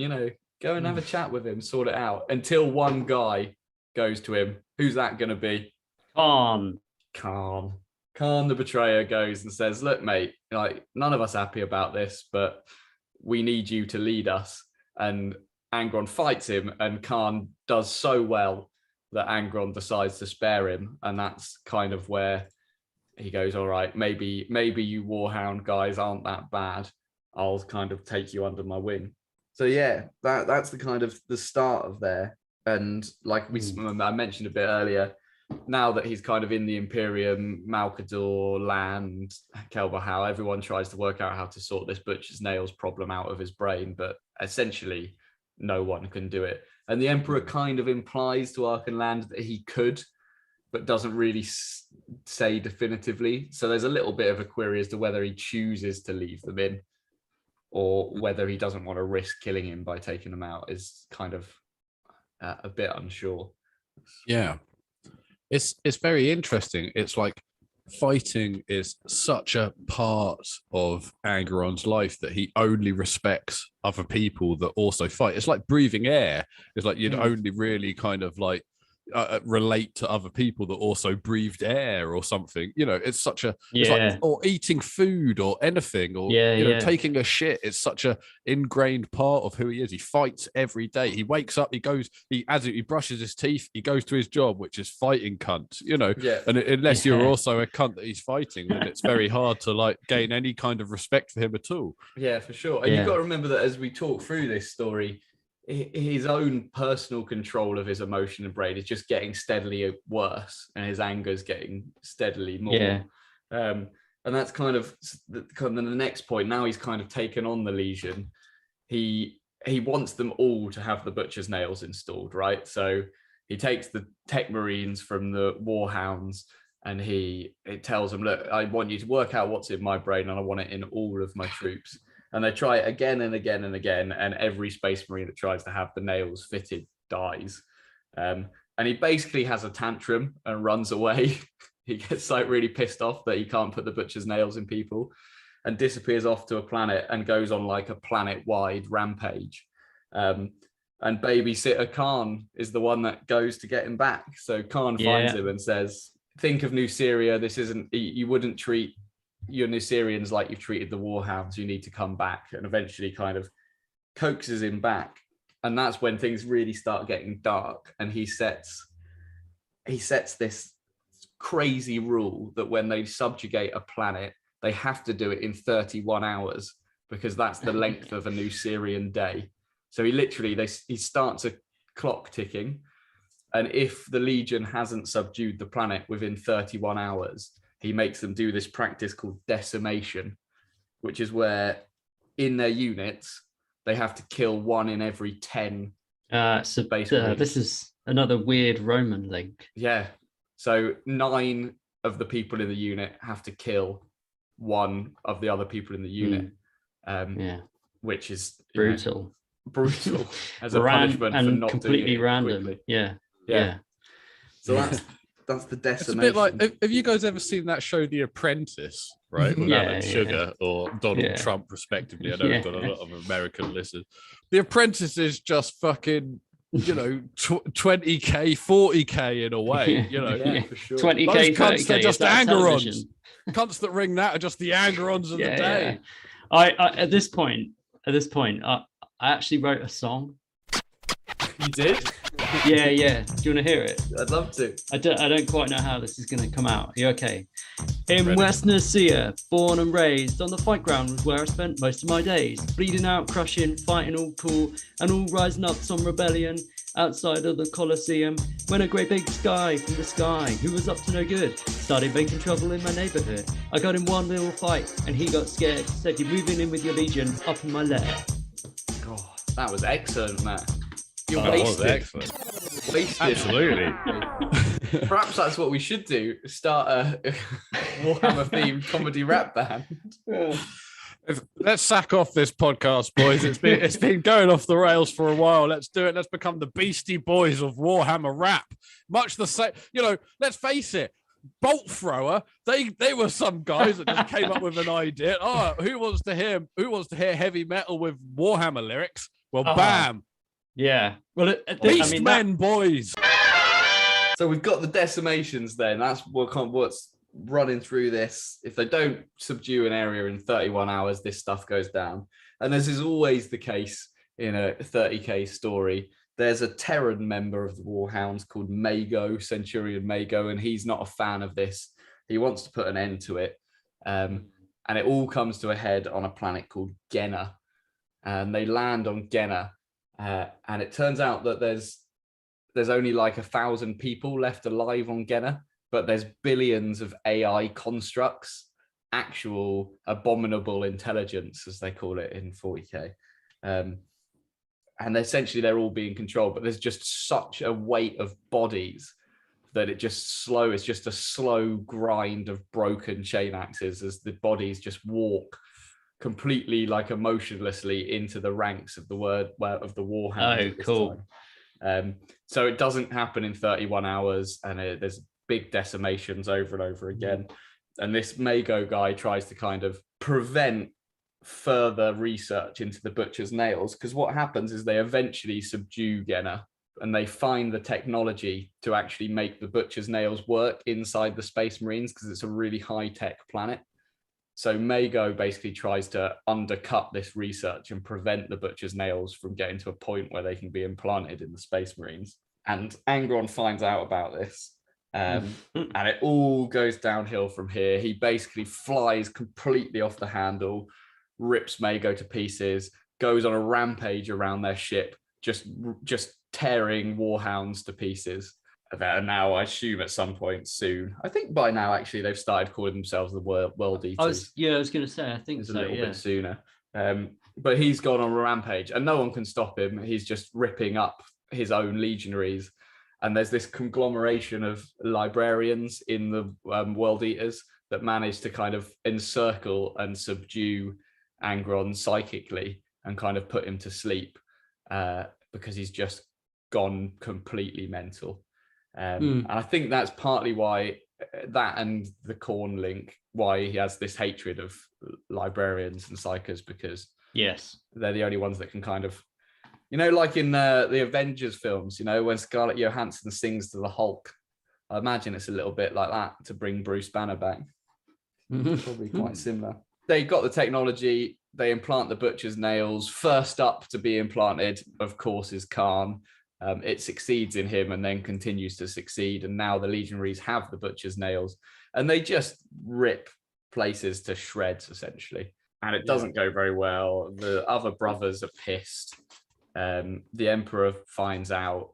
go and have a chat with him, sort it out, until one guy goes to him. Who's that going to be? Khan. Khan, the betrayer, goes and says, look, mate, none of us happy about this, but we need you to lead us. And Angron fights him, and Khan does so well that Angron decides to spare him. And that's kind of where he goes, all right, maybe you Warhound guys aren't that bad. I'll kind of take you under my wing. So yeah, that's the kind of the start of there. And like I mentioned a bit earlier, now that he's kind of in the Imperium, Malkador, land, Kelberhal, everyone tries to work out how to sort this butcher's nails problem out of his brain, but essentially no one can do it. And the Emperor kind of implies to Archenland that he could, but doesn't really say definitively. So there's a little bit of a query as to whether he chooses to leave them in, or whether he doesn't want to risk killing him by taking them out is kind of a bit unsure. Yeah. It's very interesting. It's like fighting is such a part of Angron's life that he only respects other people that also fight. It's like breathing air. It's like you'd only really kind of like relate to other people that also breathed air or something. It's such a it's like, or eating food or anything, or taking a shit. It's such a ingrained part of who he is. He fights every day. He wakes up, he brushes his teeth, he goes to his job, which is fighting cunt. And unless you're also a cunt that he's fighting, then it's very hard to like gain any kind of respect for him at all. Yeah, for sure. And you've got to remember that as we talk through this story, his own personal control of his emotion and brain is just getting steadily worse, and his anger is getting steadily more. And that's kind of the next point. Now he's kind of taken on the Legion. He wants them all to have the butcher's nails installed, right? So he takes the tech marines from the Warhounds, and he tells them, look, I want you to work out what's in my brain, and I want it in all of my troops. And they try it again and again and again, and every Space Marine that tries to have the nails fitted dies. And he basically has a tantrum and runs away. He gets like really pissed off that he can't put the butcher's nails in people, and disappears off to a planet and goes on like a planet-wide rampage. And babysitter Khan is the one that goes to get him back. So Khan finds him and says, think of New Syria. This isn't, you wouldn't treat your Nusirians like you've treated the Warhounds. You need to come back. And eventually kind of coaxes him back. And that's when things really start getting dark. And he sets this crazy rule that when they subjugate a planet, they have to do it in 31 hours, because that's the length of a New Syrian day. So he starts a clock ticking. And if the Legion hasn't subdued the planet within 31 hours, he makes them do this practice called decimation, which is where in their units, they have to kill 1 in every 10 Space Marines. This is another weird Roman link. Yeah. So 9 of the people in the unit have to kill 1 of the other people in the unit. Which is brutal. Brutal as a punishment for not completely doing it random. quickly. Yeah. So that's the decimation. It's a bit like, have you guys ever seen that show The Apprentice, right? With Alan Sugar or Donald Trump, respectively. I know we've got a lot of American listeners. The Apprentice is just fucking, 20k, 40k in a way, for sure. 20k, those cunts, 30k, they're just that's Angrons. television. Cunts that ring that are just the Angrons of the day. I at this point, I actually wrote a song. You did? Yeah. Do you want to hear it? I'd love to. I don't quite know how this is going to come out. Are you okay? In West Nicaea, born and raised, on the fight ground was where I spent most of my days. Bleeding out, crushing, fighting all cool, and all rising up some rebellion outside of the Colosseum. When a great big guy from the sky, who was up to no good, started making trouble in my neighborhood. I got in one little fight, and he got scared. Said, you're moving in with your Legion up in my lair. God, that was excellent, Matt. You're wasted. wasted. Excellent. Wasted. Absolutely. Perhaps that's what we should do. Start a Warhammer themed comedy rap band. Let's sack off this podcast, boys. It's been going off the rails for a while. Let's do it. Let's become the Beastie Boys of Warhammer rap. Much the same, let's face it. bolt thrower. They were some guys that just came up with an idea. Oh, who wants to hear heavy metal with Warhammer lyrics? Well, bam. Yeah. Well, Beastmen, boys. So we've got the decimations then. That's what's running through this. If they don't subdue an area in 31 hours, this stuff goes down. And this is always the case in a 30k story. There's a Terran member of the Warhounds called Mago, Centurion Mago, and he's not a fan of this. He wants to put an end to it. And it all comes to a head on a planet called Genna. And they land on Genna. And it turns out that there's only like 1,000 people left alive on Genna, but there's billions of AI constructs, actual abominable intelligence, as they call it in 40k. And essentially they're all being controlled, but there's just such a weight of bodies that it's just a slow grind of broken chain axes as the bodies just walk completely like emotionlessly into the ranks of the Warhounds. Oh, cool. So it doesn't happen in 31 hours, and there's big decimations over and over again. And this Mago guy tries to kind of prevent further research into the Butcher's Nails, because what happens is they eventually subdue Genna and they find the technology to actually make the Butcher's Nails work inside the Space Marines, because it's a really high-tech planet. So Mago basically tries to undercut this research and prevent the Butcher's Nails from getting to a point where they can be implanted in the Space Marines. And Angron finds out about this. And it all goes downhill from here. He basically flies completely off the handle, rips Mago to pieces, goes on a rampage around their ship, just tearing Warhounds to pieces. And now I assume at some point soon, I think by now actually they've started calling themselves the World Eaters. I was going to say, I think it's so, a little bit sooner. But he's gone on a rampage and no one can stop him. He's just ripping up his own legionaries. And there's this conglomeration of librarians in the World Eaters that manage to kind of encircle and subdue Angron psychically and kind of put him to sleep because he's just gone completely mental. And I think that's partly why that, and the Khorne link, why he has this hatred of librarians and psychers, because they're the only ones that can kind of, like in the Avengers films, when Scarlett Johansson sings to the Hulk. I imagine it's a little bit like that to bring Bruce Banner back. Probably quite similar. They got the technology, they implant the Butcher's Nails. First up to be implanted, of course, is Khan. It succeeds in him and then continues to succeed. And now the legionaries have the Butcher's Nails and they just rip places to shreds, essentially. And it doesn't go very well. The other brothers are pissed. The Emperor finds out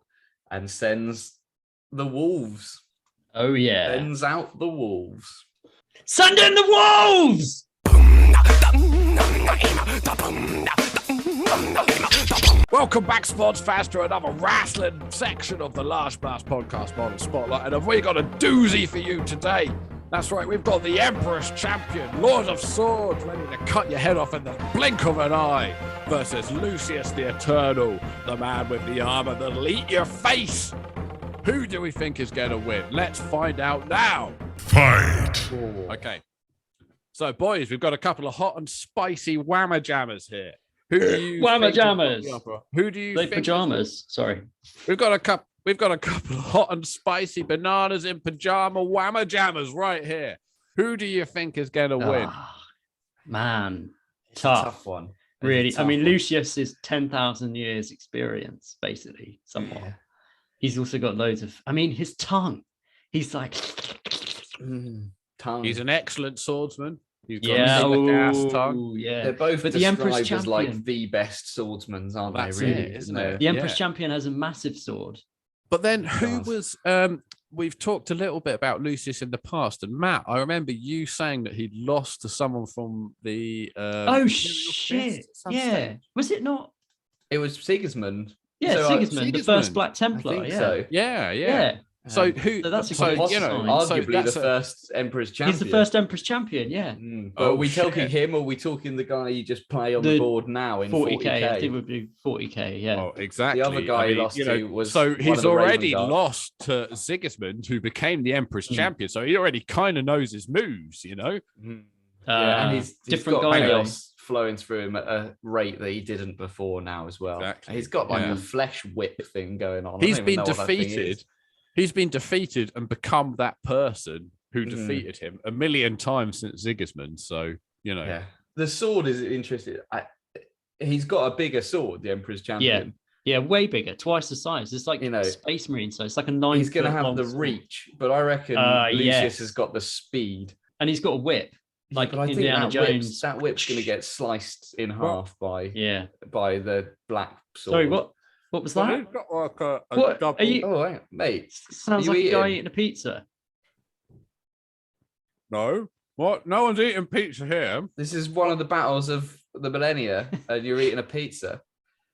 and sends the wolves. Oh, yeah. Sends out the wolves. Send in the wolves! Welcome back, sports fans, to another wrestling section of the Large Blast Podcast Model Spotlight. And have we got a doozy for you today? That's right, we've got the Empress Champion, Lord of Swords, ready to cut your head off in the blink of an eye, versus Lucius the Eternal, the man with the armor that'll eat your face. Who do we think is going to win? Let's find out now. Fight! Okay. So, boys, we've got a couple of hot and spicy whammer jammers here. Who do you Whammer jammers? Who do you think? Pajamas. Sorry. We've got a couple of hot and spicy bananas in pajama whammer jammers right here. Who do you think is going to win? Man, it's a tough one. Really, I mean, Lucius is 10,000 years experience, basically, somewhat. Yeah. He's also got loads of, his tongue. He's like... tongue. He's an excellent swordsman. He's got gas tongue. Yeah. They're both but described the Empress Champion, as like the best swordsmen, aren't That's they? Really, it, isn't it? The Empress Champion has a massive sword. But then who was... we've talked a little bit about Lucius in the past, and Matt, I remember you saying that he'd lost to someone from the... oh, shit. Yeah. Stage. Was it not? It was Sigismund. Yeah, so, Sigismund, the first Black Templar. I think so. Yeah. So who? So that's a so good you know, sign. so Arguably that's the first Emperor's champion. He's the first Emperor's champion, yeah. But Oh, are we talking shit. him, or are we talking the guy you just play on the The board now in 40k, 40k? I think it would be 40k, yeah. Oh, exactly. The other guy he lost to was so one he's of the Raven already Guard. lost to Sigismund, who became the Emperor's Hmm. champion. So he already kind of knows his moves, you know. Yeah, and he's different got guy, though. chaos flowing through him at a rate that he didn't before now as well. Exactly. And he's got like Yeah. a flesh whip thing going on. I He's don't even been know what that thing defeated. is. He's been defeated and become that person who Mhm. defeated him a million times since Sigismund. So you know, Yeah, the sword is interesting. He's got a bigger sword, the Emperor's champion. Yeah, way bigger, twice the size. It's like, You know, Space Marine size. It's like a 9 He's going to foot have long the sword. reach, but I reckon Lucius yes. has got the speed. And he's got a whip, like But I think Indiana Jones. that whip's going to get sliced in half by the black sword. Sorry, what was Well, that? he's got like a What? double. Are you- Oh, right, mate. Sounds you like a guy eating? eating a pizza. No, what? No one's eating pizza here. This is one of the battles of the millennia, and you're eating a pizza.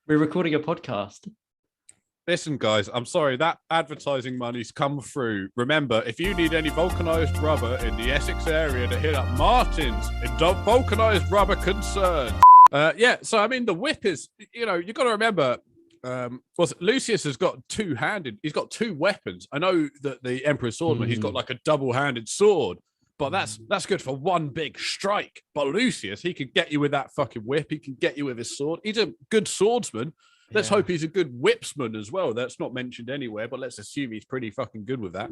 We're recording a podcast. Listen, guys, I'm sorry, that advertising money's come through. Remember, if you need any vulcanized rubber in the Essex area to hit up Martin's vulcanized rubber concern. So I mean, the whip is, you know, you got to remember, Lucius has got two-handed, he's got two weapons. I know that the Emperor's Swordman, he's got like a double-handed sword, but that's good for one big strike. But Lucius, he can get you with that fucking whip, he can get you with his sword. He's a good swordsman. Let's hope he's a good whipsman as well. That's not mentioned anywhere, but let's assume he's pretty fucking good with that.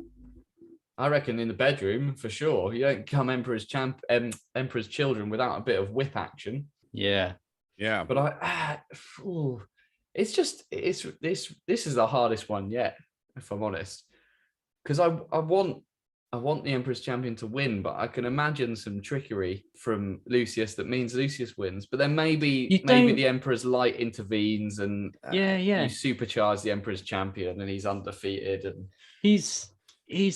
I reckon in the bedroom, for sure. You don't become Emperor's children without a bit of whip action. Yeah. Yeah. But it's just this is the hardest one yet, if I'm honest. Because I want the Emperor's champion to win, but I can imagine some trickery from Lucius that means Lucius wins. But then maybe the Emperor's light intervenes and you supercharge the Emperor's champion and he's undefeated. And He's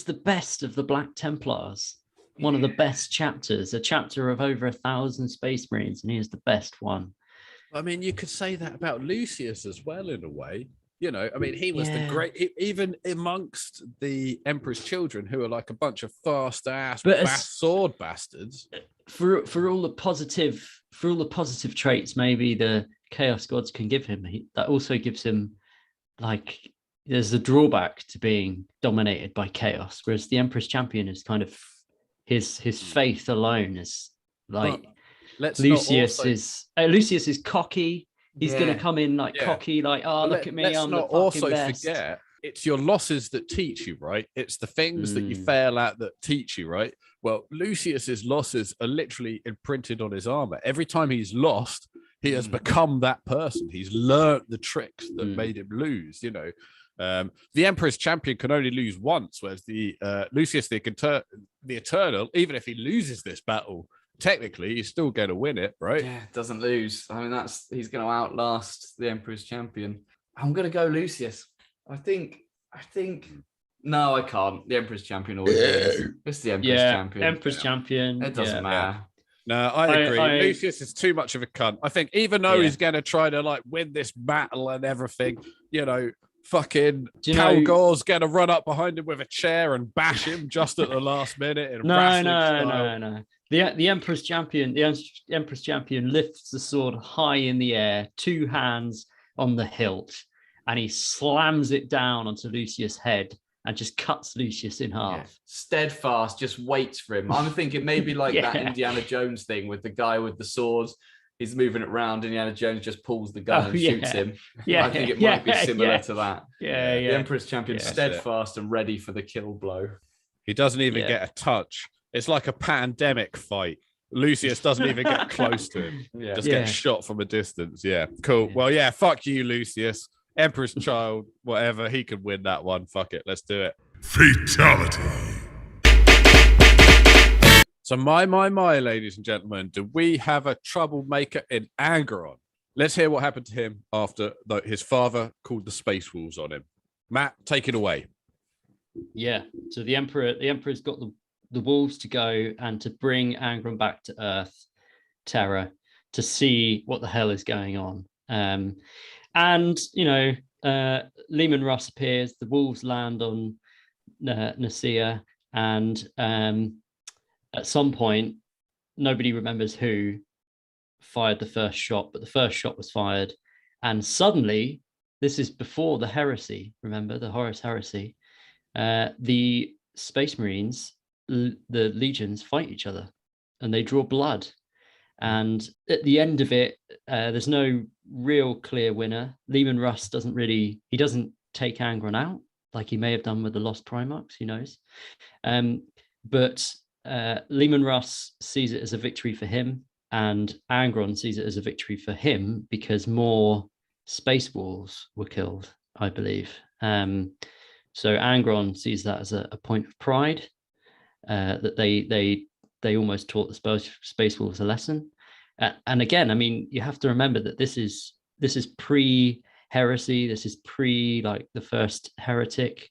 the best of the Black Templars. One of the best chapters, a chapter of over 1,000 Space Marines, and he is the best one. I mean, you could say that about Lucius as well, in a way. You know, I mean, he was the great, even amongst the Emperor's children, who are like a bunch of fast-ass sword bastards. For all the positive traits, maybe the Chaos Gods can give him. That also gives him, like, there's a drawback to being dominated by chaos, whereas the Emperor's champion is kind of his faith alone is like. Lucius is cocky. He's going to come in like cocky, like, look at me, I'm the fucking best. Forget, it's your losses that teach you, right? It's the things that you fail at that teach you, right? Well, Lucius's losses are literally imprinted on his armor. Every time he's lost, he has become that person. He's learned the tricks that made him lose, you know. The Emperor's champion can only lose once, whereas the Lucius the Eternal, even if he loses this battle, technically he's still going to win it, right? Yeah, doesn't lose. I mean, he's going to outlast the Emperor's champion. I'm going to go Lucius. I think no, I can't. The Emperor's champion always wins. It's the Emperor's champion. Emperor's champion. It doesn't matter. No, I agree. Lucius is too much of a cunt. I think even though he's going to try to like win this battle and everything, you know, fucking Cal Gore's going to run up behind him with a chair and bash him just at the last minute. No. The Emperor's champion lifts the sword high in the air, two hands on the hilt, and he slams it down onto Lucius' head and just cuts Lucius in half. Yeah. Steadfast, just waits for him. I'm thinking maybe like that Indiana Jones thing with the guy with the swords. He's moving it around. Indiana Jones just pulls the gun and shoots him. Yeah, I think it might be similar to that. Yeah. The Emperor's champion, steadfast and ready for the kill blow. He doesn't even get a touch. It's like a pandemic fight. Lucius doesn't even get close to him. Just gets shot from a distance. Yeah, cool. Well, fuck you, Lucius. Emperor's child, whatever. He could win that one. Fuck it. Let's do it. Fatality. So my, ladies and gentlemen, do we have a troublemaker in Angron? Let's hear what happened to him after his father called the Space Wolves on him. Matt, take it away. Yeah. So the Emperor's got the wolves to go and to bring Angron back to Earth, Terra, to see what the hell is going on. And, you know, Lehman Russ appears, the wolves land on Nicaea, and at some point, nobody remembers who fired the first shot, but the first shot was fired, and suddenly, this is before the heresy. Remember the Horus heresy? The Space Marines, the legions, fight each other, and they draw blood. And at the end of it, there's no real clear winner. Leman Russ doesn't take Angron out like he may have done with the Lost Primarchs, who knows? But Leman Russ sees it as a victory for him, and Angron sees it as a victory for him because more space walls were killed, I believe. So Angron sees that as a point of pride, that they almost taught the space wolves a lesson. And again, I mean, you have to remember that this is pre-heresy. This is like the first heretic.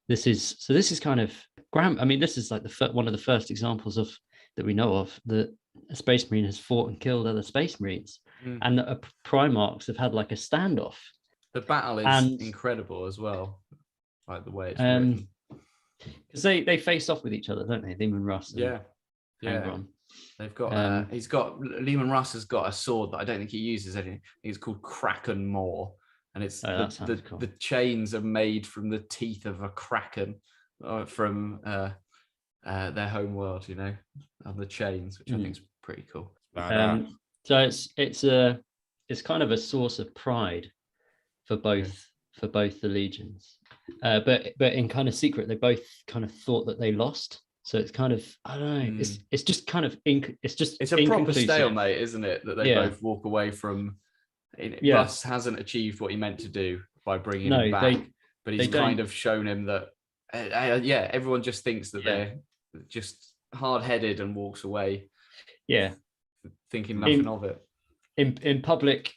This is kind of I mean, this is like one of the first examples of that we know of that a space marine has fought and killed other space marines, and Primarchs have had like a standoff. The battle is incredible as well, like the way it's written. Because they face off with each other, don't they? Leman Russ. Yeah. Angron. They've got Leman Russ has got a sword that I don't think he uses anything. It's called Kraken Maw, and it's cool. The chains are made from the teeth of a kraken from their home world, you know, on the chains, which I think is pretty cool. So it's kind of a source of pride for both the legions, but in kind of secret, they both kind of thought that they lost. So it's kind of, I don't know, it's just kind of it's a proper stalemate, isn't it? That they both walk away from. Russ hasn't achieved what he meant to do by bringing him back, but he's kind of shown him that everyone just thinks that they're just hard-headed and walks away thinking nothing of it. In public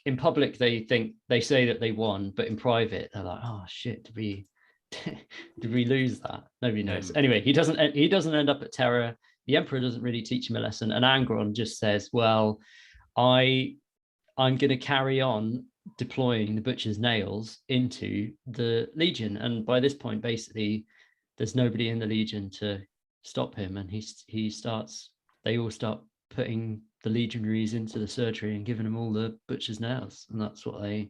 they say that they won, but in private they're like, oh shit, did we lose that? Nobody knows. Anyway, he doesn't end up at Terra. The Emperor doesn't really teach him a lesson, and Angron just says, well, I'm going to carry on deploying the Butcher's Nails into the Legion, and by this point basically there's nobody in the Legion to stop him, and they all start putting the legionaries into the surgery and giving them all the Butcher's Nails, and that's what they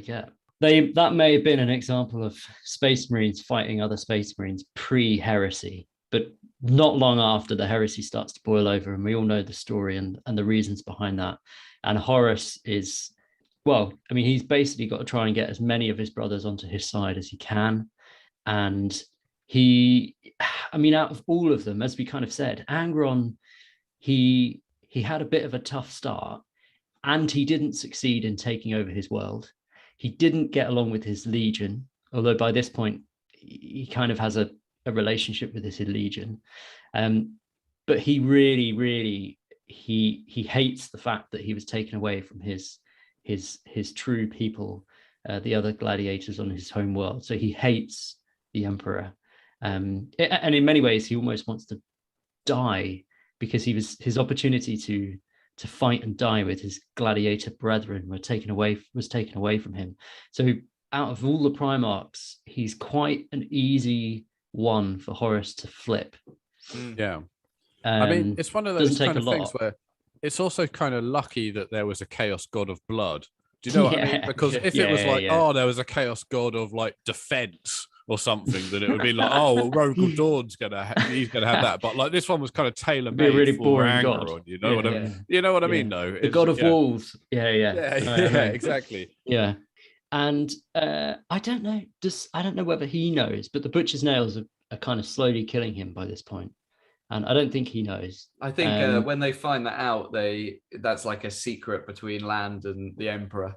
get. That may have been an example of Space Marines fighting other Space Marines pre-heresy, but not long after the heresy starts to boil over, and we all know the story and the reasons behind that. And Horus is, well, I mean, he's basically got to try and get as many of his brothers onto his side as he can. And out of all of them, as we kind of said, Angron, he had a bit of a tough start, and he didn't succeed in taking over his world. He didn't get along with his legion, although by this point he kind of has a relationship with his legion. But he really, really, he hates the fact that he was taken away from his true people, the other gladiators on his home world. So he hates the Emperor. And in many ways, he almost wants to die, because his opportunity to fight and die with his gladiator brethren was taken away from him. So out of all the Primarchs, he's quite an easy one for Horus to flip. Yeah. I mean, it's one of those kind of things where it's also kind of lucky that there was a chaos god of blood. Do you know what I mean? Because if it was like, there was a chaos god of like defense or something, then it would be like, oh, well, Rogel Dawn's he's gonna have that. But like this one was kind of tailor made, really for boring Angron, god. You know what I mean? You know what I mean, though. The god of walls. Yeah, exactly. Yeah, and I don't know whether he knows, but the Butcher's Nails are kind of slowly killing him by this point. And I don't think he knows. I think when they find that out, that's like a secret between Land and the Emperor.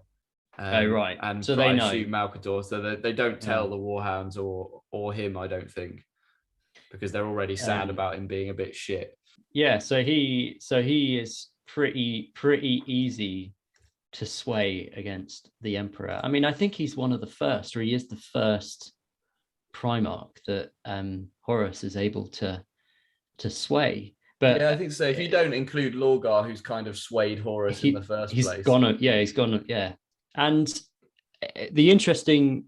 Right. And so they know. Malcador, so they don't tell the Warhounds or him, I don't think, because they're already sad about him being a bit shit. Yeah. So he is pretty easy to sway against the Emperor. I mean, I think he's one of the first, or he is the first Primarch that Horus is able to sway. But yeah, I think so. If you don't include Lorgar, who's kind of swayed Horus in the first place. He's gone. And the interesting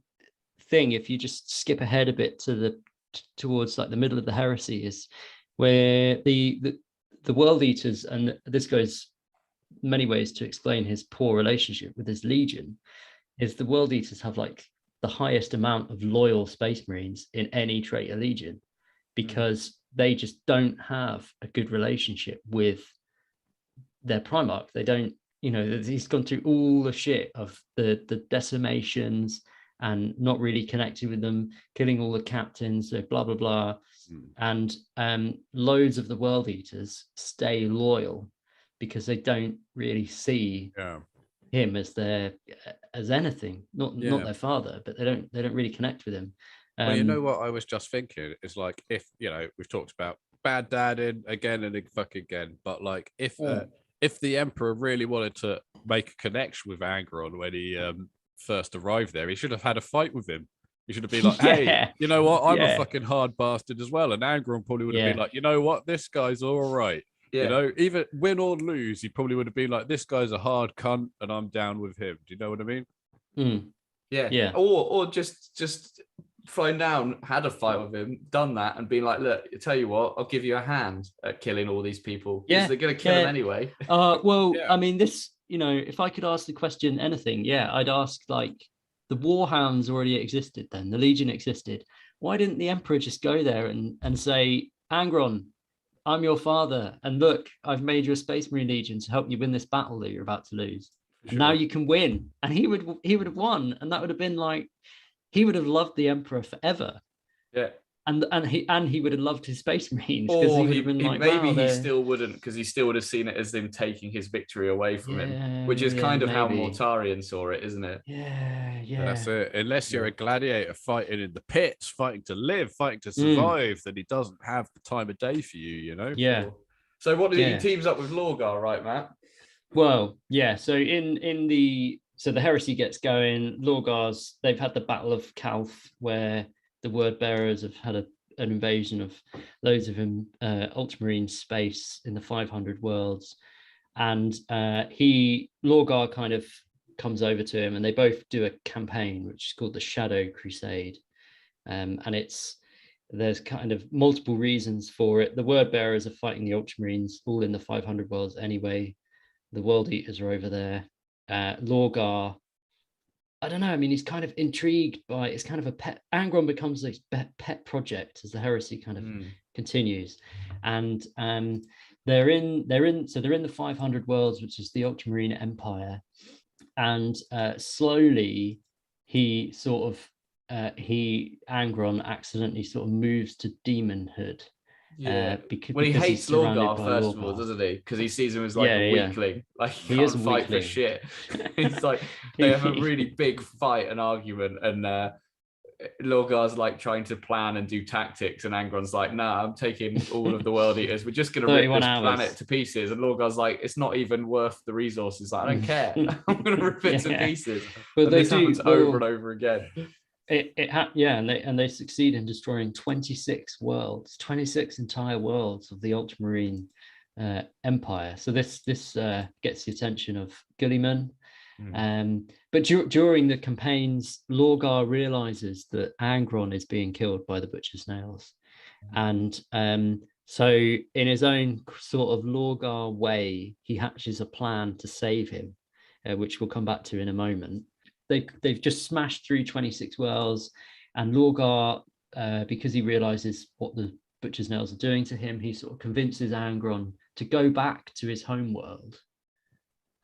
thing, if you just skip ahead a bit towards like the middle of the heresy, is where the world eaters, and this goes many ways to explain his poor relationship with his legion, is the world eaters have like the highest amount of loyal space marines in any traitor legion, because they just don't have a good relationship with their Primarch. They don't, he's gone through all the shit of the decimations and not really connected with them, killing all the captains, so blah blah blah. And loads of the world eaters stay loyal because they don't really see him as anything, not their father, but they don't really connect with him. Well, you know what I was just thinking is, like, if we've talked about bad dadding again and fucking again, but like if the Emperor really wanted to make a connection with Angron when he first arrived there, he should have had a fight with him. He should have been like, hey, you know what? I'm a fucking hard bastard as well. And Angron probably would have been like, you know what? This guy's all right. Yeah. Even win or lose, he probably would have been like, this guy's a hard cunt and I'm down with him. Do you know what I mean? Yeah. Or just flown down, had a fight with him, done that, and been like, look, I tell you what, I'll give you a hand at killing all these people. Yeah. They're going to kill him anyway. I mean, this, if I could ask the question anything, I'd ask, like, the Warhounds already existed then, the Legion existed. Why didn't the Emperor just go there and say, Angron, I'm your father, and look, I've made you a Space Marine Legion to help you win this battle that you're about to lose. Sure. And now you can win. And he would have won, and that would have been like, he would have loved the Emperor forever. Yeah. And he would have loved his Space Marines, because he would have been like, maybe he still wouldn't, because he still would have seen it as them taking his victory away from him, which is kind of how Mortarion saw it, isn't it? Yeah. That's it. Unless you're a gladiator fighting in the pits, fighting to live, fighting to survive, then he doesn't have the time of day for you, Yeah. So what did he teams up with Lorgar, right, Matt? Well, yeah. So so the heresy gets going. Lorgar's, they've had the Battle of Calth, where the word bearers have had an invasion of loads of ultramarine space in the 500 worlds, and Lorgar kind of comes over to him, and they both do a campaign which is called the Shadow Crusade, and there's kind of multiple reasons for it. The word bearers are fighting the ultramarines all in the 500 worlds anyway. The world eaters are over there. Lorgar, I don't know. I mean, he's kind of intrigued by, it's kind of a pet. Angron becomes a pet project as the heresy kind of continues, and they're in the 500 worlds, which is the Ultramarine Empire, and slowly Angron accidentally sort of moves to demonhood. Because he hates Lorgar first of all, doesn't he? Because he sees him as like a weakling, like he can't fight for shit. It's like they have a really big fight and argument, and Lorgar's like trying to plan and do tactics, and Angron's like, nah, I'm taking all of the world eaters, we're just gonna rip this planet to pieces. And Lorgar's like, it's not even worth the resources, like, I don't care. I'm gonna rip it to pieces. But this happens over and over again. And they succeed in destroying 26 entire worlds of the Ultramarine Empire. So this gets the attention of Guilliman. But during the campaigns, Lorgar realizes that Angron is being killed by the Butcher's Nails, and so in his own sort of Lorgar way, he hatches a plan to save him, which we'll come back to in a moment. They've just smashed through 26 worlds, and Lorgar, because he realizes what the Butcher's Nails are doing to him, he sort of convinces Angron to go back to his home world,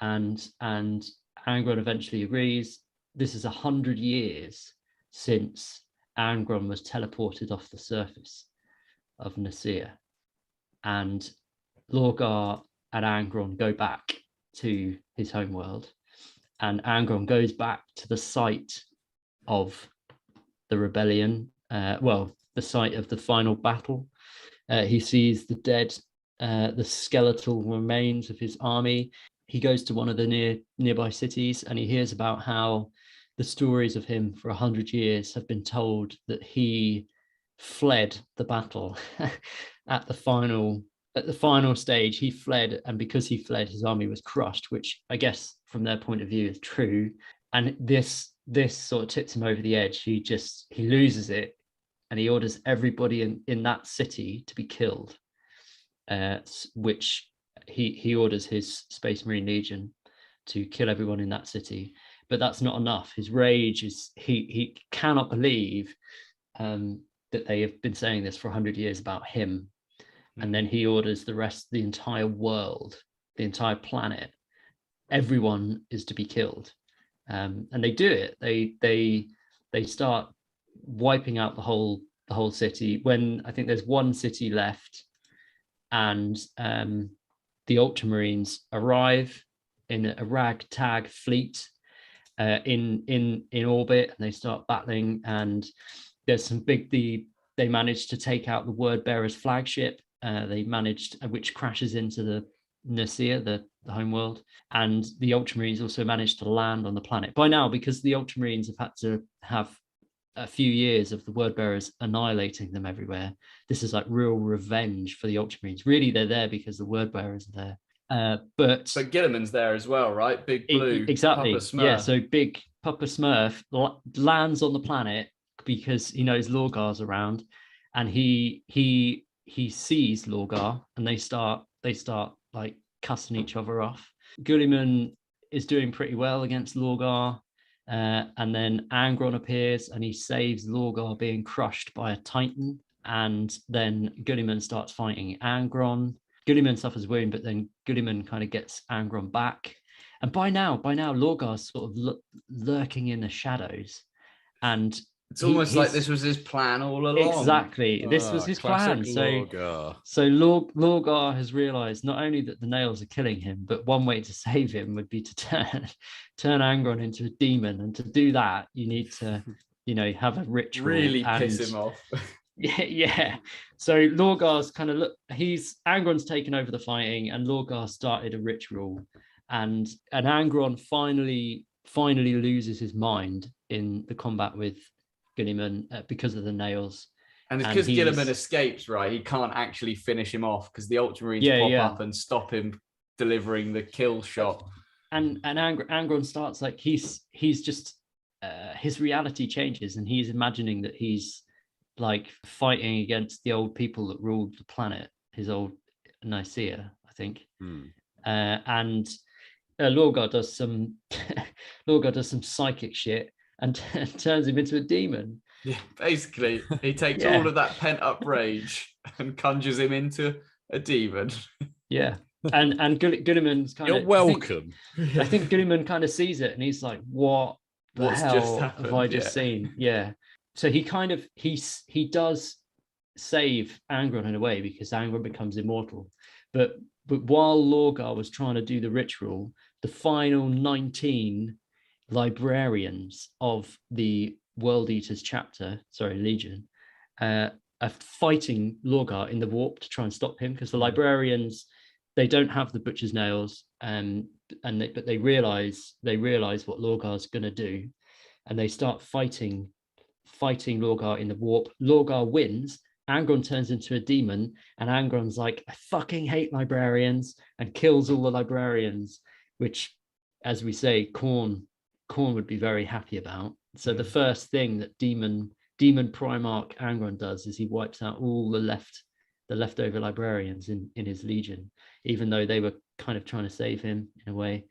and Angron eventually agrees. This is 100 years since Angron was teleported off the surface of Nicaea, and Lorgar and Angron go back to his home world. And Angron goes back to the site of the rebellion, the site of the final battle. He sees the dead, the skeletal remains of his army. He goes to one of the nearby cities, and he hears about how the stories of him for 100 years have been told that he fled the battle at the final stage. He fled, and because he fled, his army was crushed, which I guess from their point of view is true. And this this sort of tips him over the edge. He loses it, and he orders everybody in that city to be killed, which he orders his Space Marine Legion to kill everyone in that city. But that's not enough. His rage is he cannot believe that they have been saying this for 100 years about him. And then he orders the entire world, the entire planet, everyone is to be killed. And they do it. They start wiping out the whole city. When I think there's one city left, and the Ultramarines arrive in a ragtag fleet in orbit, and they start battling. And there's some they managed to take out the Word Bearer's flagship. Which crashes into the Nicaea, the home world, and the Ultramarines also managed to land on the planet. By now, because the Ultramarines have had to have a few years of the Word Bearers annihilating them everywhere, this is like real revenge for the Ultramarines. Really, they're there because the Word Bearers are there. But Gilliman's there as well, right? Big Blue. Exactly. Papa Smurf. Yeah, so Big Papa Smurf lands on the planet because he knows Lorgar's around, and he sees Lorgar, and they start like cussing each other off. Gulliman is doing pretty well against Lorgar, and then Angron appears and he saves Lorgar being crushed by a Titan, and then Gulliman starts fighting Angron. Gulliman suffers a wound, but then Gulliman kind of gets Angron back, and by now Lorgar's sort of lurking in the shadows, and it's almost like this was his plan all along. Exactly. This was his plan. Lorgar. So Lorgar has realized not only that the nails are killing him, but one way to save him would be to turn Angron into a demon. And to do that, you need to, have a ritual. Really piss him off. Yeah. So Lorgar's kind of Angron's taken over the fighting, and Lorgar started a ritual, and Angron finally loses his mind in the combat with Gilliman because of the nails. And it's because Gilliman escapes, right? He can't actually finish him off because the Ultramarines pop up and stop him delivering the kill shot. And Angron starts like he's just his reality changes, and he's imagining that he's like fighting against the old people that ruled the planet, his old Nicaea, I think. And Lorgar does some psychic shit and turns him into a demon. Yeah, basically, he takes all of that pent-up rage and conjures him into a demon. Yeah, and Gulliman's kind of... You're welcome. I think Gulliman kind of sees it, and he's like, "What the hell have I just seen?" Yeah. So he kind of he does save Angron in a way, because Angron becomes immortal. But while Lorgar was trying to do the ritual, the final 19 librarians of the World Eaters Legion, are fighting Lorgar in the warp to try and stop him, because the librarians, they don't have the butcher's nails, but they realize what Lorgar's going to do, and they start fighting Lorgar in the warp. Lorgar wins. Angron turns into a demon, and Angron's like, "I fucking hate librarians," and kills all the librarians, which, as we say, Khorne would be very happy about. So the first thing that demon Primarch Angron does is he wipes out all the leftover librarians in his legion, even though they were kind of trying to save him in a way.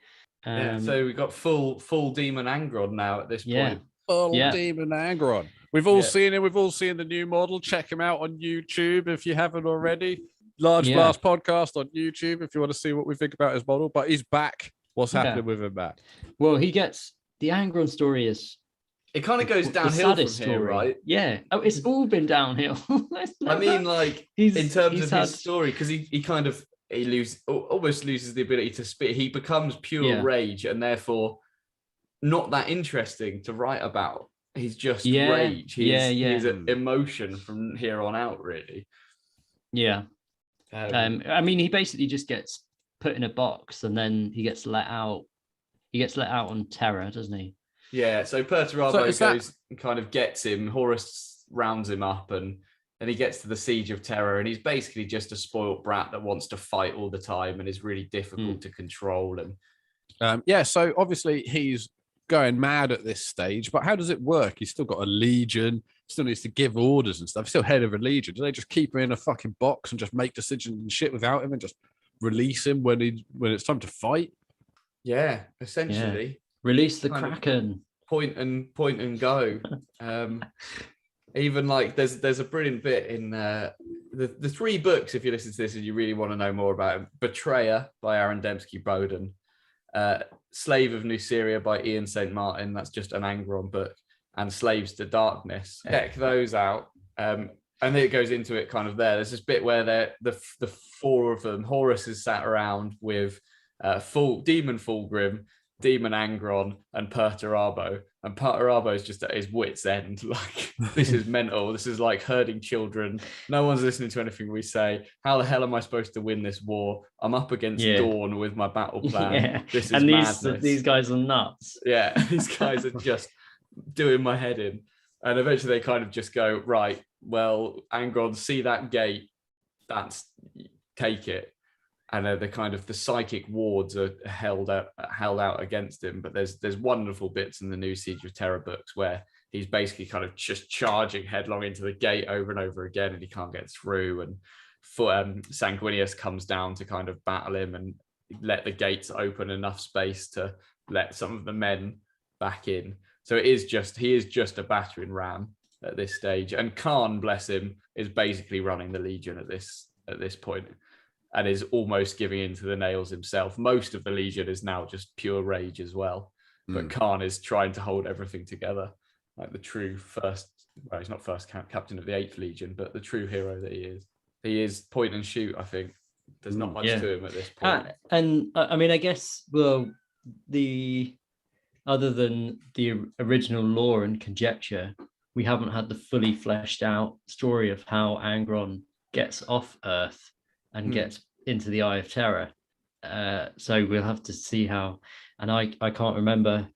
So we've got full demon Angron now at this point. Full demon Angron. We've all seen him. We've all seen the new model. Check him out on YouTube if you haven't already. Large Blast Podcast on YouTube if you want to see what we think about his model. But he's back. What's happening with him, Matt? Well, he gets... The Angron story is... It kind of goes downhill from here, right? Yeah. Oh, it's all been downhill. I mean, like, in terms of his story, because he almost loses the ability to spit. He becomes pure rage, and therefore not that interesting to write about. He's just rage. He's an emotion from here on out, really. Yeah. I mean, he basically just gets put in a box, and then he gets let out. He gets let out on Terra, doesn't he? Yeah. So Perturabo goes and kind of gets him. Horus rounds him up, and he gets to the siege of Terra, and he's basically just a spoilt brat that wants to fight all the time and is really difficult to control. And so obviously he's going mad at this stage, but how does it work? He's still got a legion, still needs to give orders and stuff. He's still head of a legion. Do they just keep him in a fucking box and just make decisions and shit without him and just release him when it's time to fight? Yeah, essentially. Release the Kind of Kraken. Point and go. Even like there's a brilliant bit in the 3 books, if you listen to this and you really want to know more about it. Betrayer by Aaron Dembski Bowden, Slave of Nuceria by Ian St. Martin, that's just an Angron book, and Slaves to Darkness. Check those out. And then it goes into it kind of there. There's this bit where the 4 of them, Horus is sat around with Demon Fulgrim, Demon Angron, and Perturabo. And Perturabo is just at his wit's end. Like, this is mental. This is like herding children. No one's listening to anything we say. How the hell am I supposed to win this war? I'm up against Dawn with my battle plan. Yeah. This is and madness. These guys are nuts. Yeah, these guys are just doing my head in. And eventually they kind of just go, right, well, Angron, see that gate? Take it. And the psychic wards are held out against him. But there's wonderful bits in the new Siege of Terror books where he's basically kind of just charging headlong into the gate over and over again, and he can't get through. And Sanguinius comes down to kind of battle him and let the gates open enough space to let some of the men back in. So he is just a battering ram at this stage. And Khan, bless him, is basically running the Legion at this point, and is almost giving in to the nails himself. Most of the Legion is now just pure rage as well. But Khan is trying to hold everything together, like the true he's not first captain of the 8th Legion, but the true hero that he is. He is point and shoot, I think. There's not much to him at this point. And I mean, I guess, well, other than the original lore and conjecture, we haven't had the fully fleshed out story of how Angron gets off Earth and gets into the Eye of Terror. So we'll have to see how, and I can't remember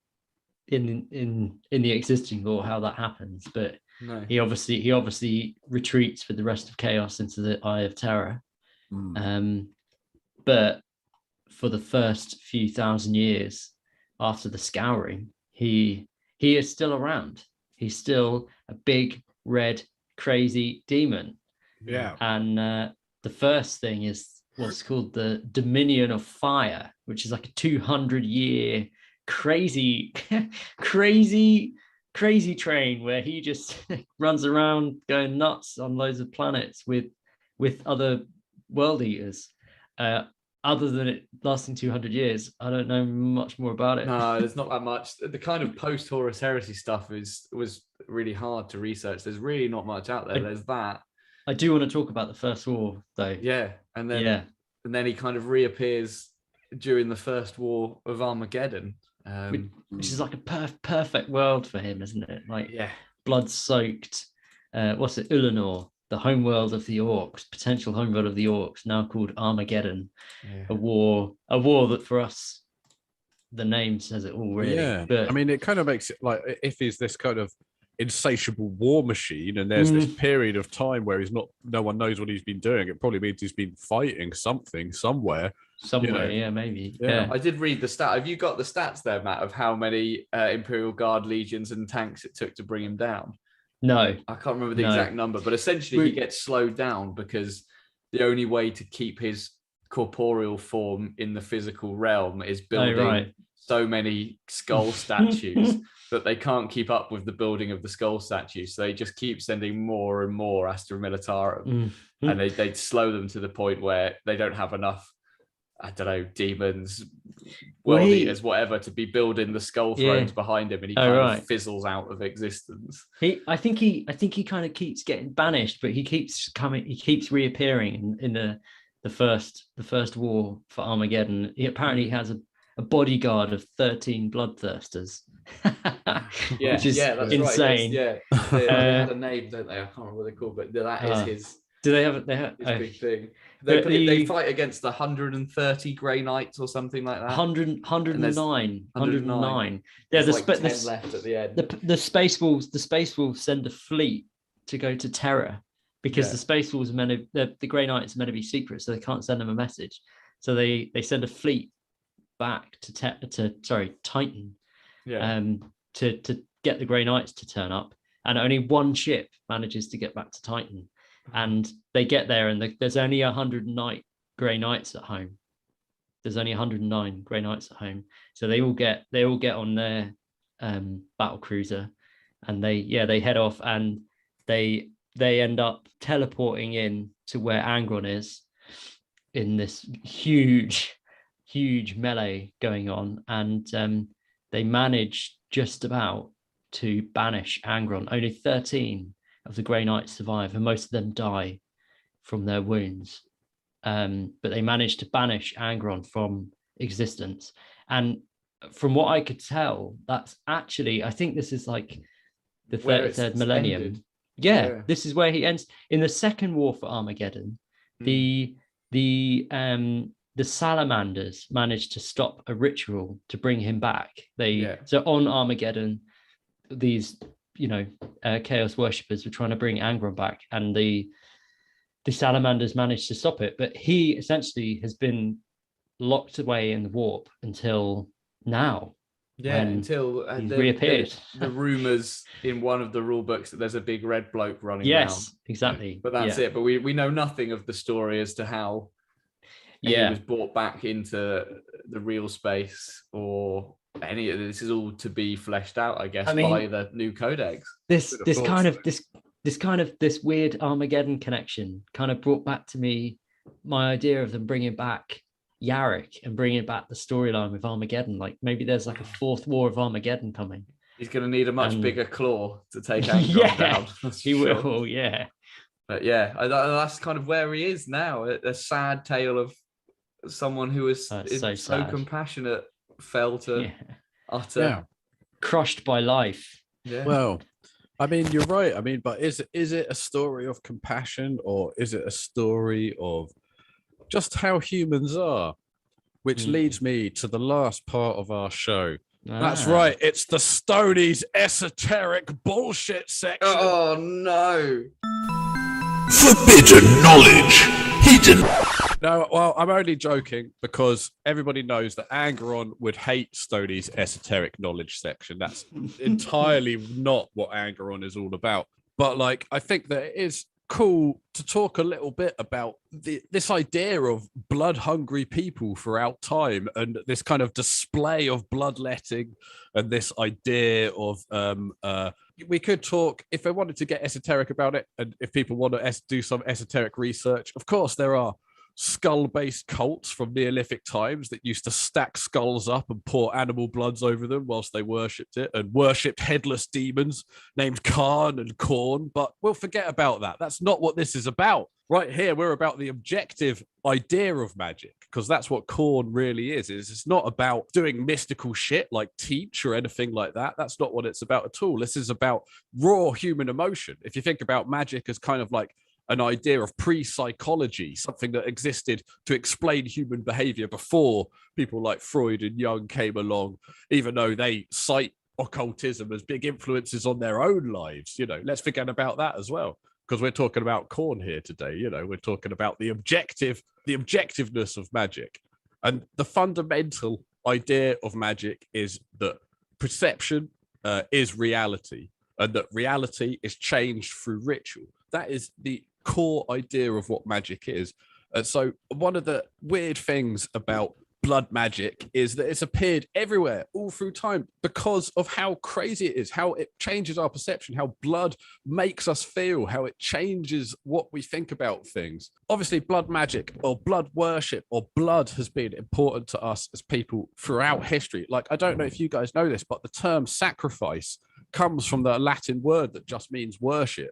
in the existing lore how that happens, but No. he obviously retreats with the rest of Chaos into the Eye of Terror. But for the first few thousand years after the Scouring, he is still around. He's still a big, red, crazy demon. Yeah. And the first thing is what's called the Dominion of Fire, which is like a 200-year crazy train where he just runs around going nuts on loads of planets with other world eaters. Other than it lasting 200 years, I don't know much more about it. No, there's not that much. The kind of post-Horus Heresy stuff was really hard to research. There's really not much out there. There's that. I do want to talk about the First War, though. Yeah, and then he kind of reappears during the First War of Armageddon, which is like a perfect world for him, isn't it? Like, yeah, blood-soaked. What's it? Ulanor, the homeworld of the Orcs, potential homeworld of the Orcs, now called Armageddon. Yeah. A war that for us, the name says it all, really. Yeah, but I mean, it kind of makes it like, if he's this kind of insatiable war machine and there's this period of time where no one knows what he's been doing, it probably means he's been fighting something somewhere, yeah, maybe. Yeah. I did read the stat. Have you got the stats there, Matt, of how many Imperial Guard legions and tanks it took to bring him down? No, I can't remember the exact number, but essentially he gets slowed down because the only way to keep his corporeal form in the physical realm is building so many skull statues that they can't keep up with the building of the skull statues. So they just keep sending more and more Astra Militarum, and they slow them to the point where they don't have enough, I don't know, demons, world eaters, whatever, to be building the skull thrones behind him, and he kind of fizzles out of existence. I think he kind of keeps getting banished, but he keeps reappearing in the first war for Armageddon. He apparently has a bodyguard of 13 bloodthirsters. Which is insane. Right. They had a name, don't they? I can't remember what they're called, but that is his. Do they have his big thing? They fight against the 130 Grey Knights or something like that. 109. There's like 10 left at the end. The Space Wolves send a fleet to go to Terra because the Space Wolves are the Grey Knights are meant to be secret, so they can't send them a message. So they send a fleet back to Titan, to get the Grey Knights to turn up, and only one ship manages to get back to Titan, and they get there, and there's only 109 Grey Knights at home. There's only 109 Grey Knights at home, so they all get on their battle cruiser, and they head off, and they end up teleporting in to where Angron is, in this huge melee going on, and they manage just about to banish Angron. Only 13 of the Grey Knights survive, and most of them die from their wounds. But they managed to banish Angron from existence. And from what I could tell, that's actually, I think this is like the 33rd millennium. Yeah, this is where he ends. In the second war for Armageddon, the salamanders managed to stop a ritual to bring him back. So on Armageddon, these chaos worshippers were trying to bring Angron back, and the salamanders managed to stop it, but he essentially has been locked away in the warp until now. Until he's reappeared. The rumors in one of the rule books that there's a big red bloke running around. Yes, exactly. But that's it. But we know nothing of the story as to how he was brought back into the real space, or any of this is all to be fleshed out, I guess, by the new codex. This weird Armageddon connection kind of brought back to me my idea of them bringing back Yarick and bringing back the storyline with Armageddon. Like maybe there's like a fourth war of Armageddon coming. He's going to need a much bigger claw to take Angron down. He will, yeah. But that's kind of where he is now. A sad tale of someone who is so compassionate, fell to utter crushed by life. Yeah. Well, I mean, you're right. I mean, but is it a story of compassion, or is it a story of just how humans are? Which leads me to the last part of our show. That's right. It's the Stonies esoteric bullshit section. Oh, no. Forbidden knowledge. Hidden. No, well, I'm only joking, because everybody knows that Angron would hate Stonies esoteric knowledge section. That's entirely not what Angron is all about. But like, I think that it is cool to talk a little bit about this idea of blood-hungry people throughout time, and this kind of display of bloodletting, and this idea of we could talk, if I wanted to get esoteric about it, and if people want to do some esoteric research, of course there are skull-based cults from Neolithic times that used to stack skulls up and pour animal bloods over them whilst they worshipped it, and worshipped headless demons named Khan and Khorne. But we'll forget about that. That's not what this is about. Right here, we're about the objective idea of magic, because that's what Khorne really is. It's not about doing mystical shit like teach or anything like that. That's not what it's about at all. This is about raw human emotion. If you think about magic as kind of like an idea of pre-psychology, something that existed to explain human behavior before people like Freud and Jung came along, even though they cite occultism as big influences on their own lives. Let's forget about that as well, because we're talking about Khorne here today. We're talking about the objectiveness of magic. And the fundamental idea of magic is that perception is reality, and that reality is changed through ritual. That is the core idea of what magic is. So one of the weird things about blood magic is that it's appeared everywhere all through time because of how crazy it is, how it changes our perception, how blood makes us feel, how it changes what we think about things. Obviously, blood magic or blood worship or blood has been important to us as people throughout history. Like, I don't know if you guys know this, but the term sacrifice comes from the Latin word that just means worship.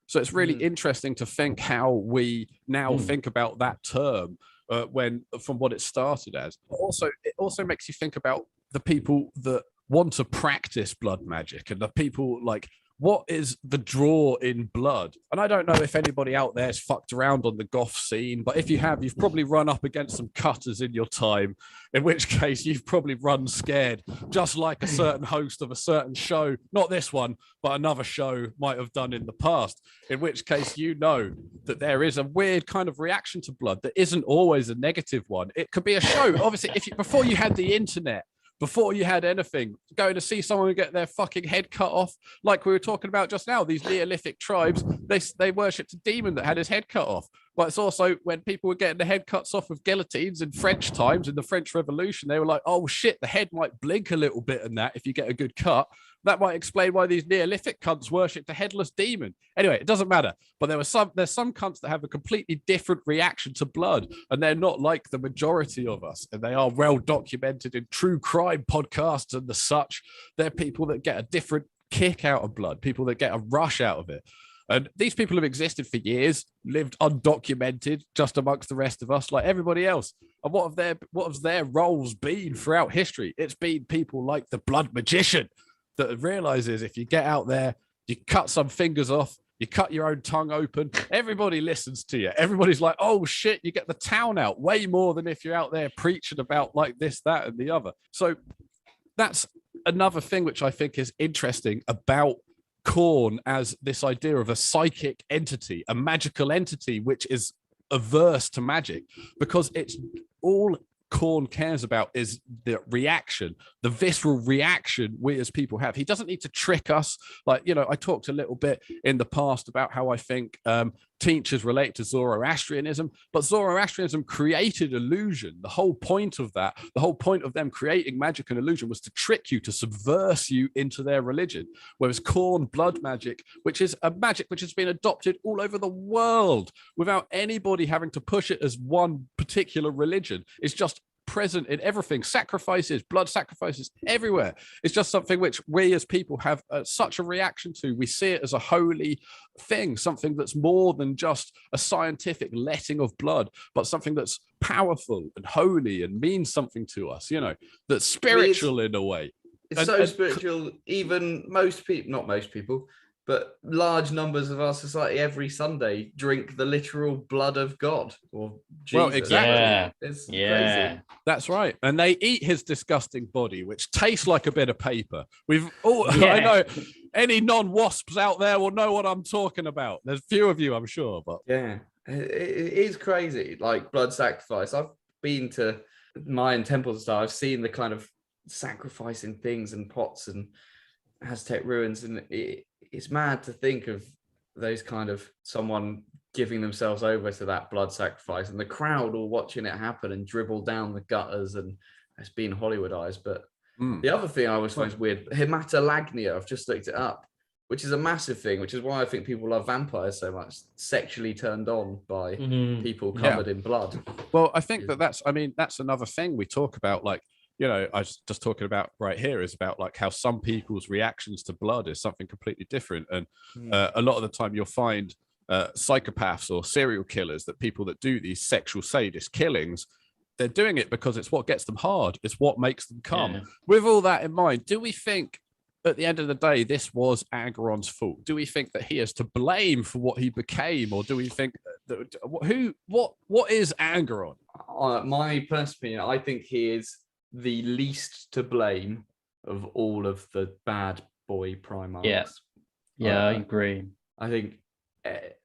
So it's really interesting to think how we now think about that term from what it started as. It also makes you think about the people that want to practice blood magic, and the people like, what is the draw in blood? And I don't know if anybody out there has fucked around on the goth scene, but if you have, you've probably run up against some cutters in your time, in which case you've probably run scared, just like a certain host of a certain show, not this one, but another show might have done in the past, in which case that there is a weird kind of reaction to blood that isn't always a negative one. It could be a show. Obviously, before you had the internet, before you had anything, going to see someone get their fucking head cut off, like we were talking about just now, these Neolithic tribes, they worshipped a demon that had his head cut off. But it's also when people were getting the head cuts off with guillotines in French times, in the French Revolution, they were like, oh shit, the head might blink a little bit in that if you get a good cut. That might explain why these Neolithic cunts worshipped a headless demon. Anyway, it doesn't matter. But there's some cunts that have a completely different reaction to blood, and they're not like the majority of us. And they are well documented in true crime podcasts and the such. They're people that get a different kick out of blood, people that get a rush out of it. And these people have existed for years, lived undocumented just amongst the rest of us, like everybody else. And what have their roles been throughout history? It's been people like the blood magician that realizes if you get out there, you cut some fingers off, you cut your own tongue open, everybody listens to you. Everybody's like, oh shit, you get the town out way more than if you're out there preaching about like this, that, and the other. So that's another thing which I think is interesting about Khorne as this idea of a psychic entity, a magical entity, which is averse to magic, because it's all Khorne cares about is the reaction, the visceral reaction we as people have. He doesn't need to trick us. Like, you know, I talked a little bit in the past about how I think teachers relate to Zoroastrianism, but Zoroastrianism created illusion. The whole point of that, the whole point of them creating magic and illusion was to trick you, to subverse you into their religion. Whereas Khorne blood magic, which is a magic which has been adopted all over the world without anybody having to push it as one particular religion, is just present in everything. Sacrifices, blood sacrifices everywhere. It's just something which we as people have such a reaction to. We see it as a holy thing, something that's more than just a scientific letting of blood, but something that's powerful and holy and means something to us, you know, that's spiritual in a way. It's so spiritual, even most people, not most people, but large numbers of our society every Sunday drink the literal blood of God or Jesus. Well, exactly. Yeah. It's Yeah. crazy. That's right. And they eat his disgusting body, which tastes like a bit of paper. We've all, Yeah. I know any non-wasps out there will know what I'm talking about. There's few of you, I'm sure, but Yeah, it is crazy. Like blood sacrifice. I've been to Mayan temples and stuff. I've seen the kind of sacrificing things and pots and Aztec ruins, and it's mad to think of those kind of someone giving themselves over to that blood sacrifice and the crowd all watching it happen and dribble down the gutters, and it's been Hollywoodized. But the other thing I always find is weird, hematolagnia, I've just looked it up, which is a massive thing, which is why I think people love vampires so much, sexually turned on by people covered in blood. well, I think that's another thing we talk about, like, you know, I was just talking about right here is about like how some people's reactions to blood is something completely different. And a lot of the time you'll find psychopaths or serial killers, that people that do these sexual sadist killings, they're doing it because it's what gets them hard. It's what makes them come. Yeah. With all that in mind, do we think at the end of the day, this was Angron's fault? Do we think that he is to blame for what he became? Or do we think that what is Angron? My personal opinion, I think he is the least to blame of all of the bad boy Primarchs. I agree. I think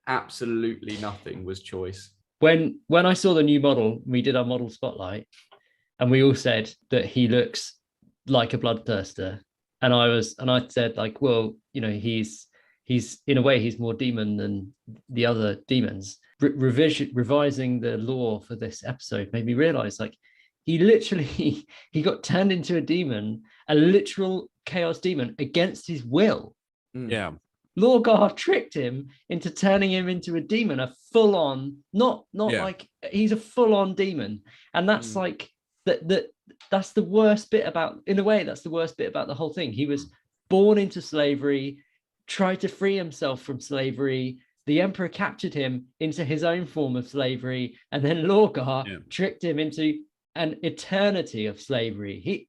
absolutely nothing was choice. When I saw the new model, we did our model spotlight, and we all said that he looks like a bloodthirster, and I said, like, well, you know, he's in a way he's more demon than the other demons. Revising the lore for this episode made me realize, like, he literally he got turned into a demon, a literal chaos demon, against his will. Yeah. Lorgar tricked him into turning him into a demon, a full-on, not like, he's a full-on demon. And that's like that's the worst bit about, in a way, that's the worst bit about the whole thing. He was born into slavery, tried to free himself from slavery. The Emperor captured him into his own form of slavery, and then Lorgar tricked him into an eternity of slavery.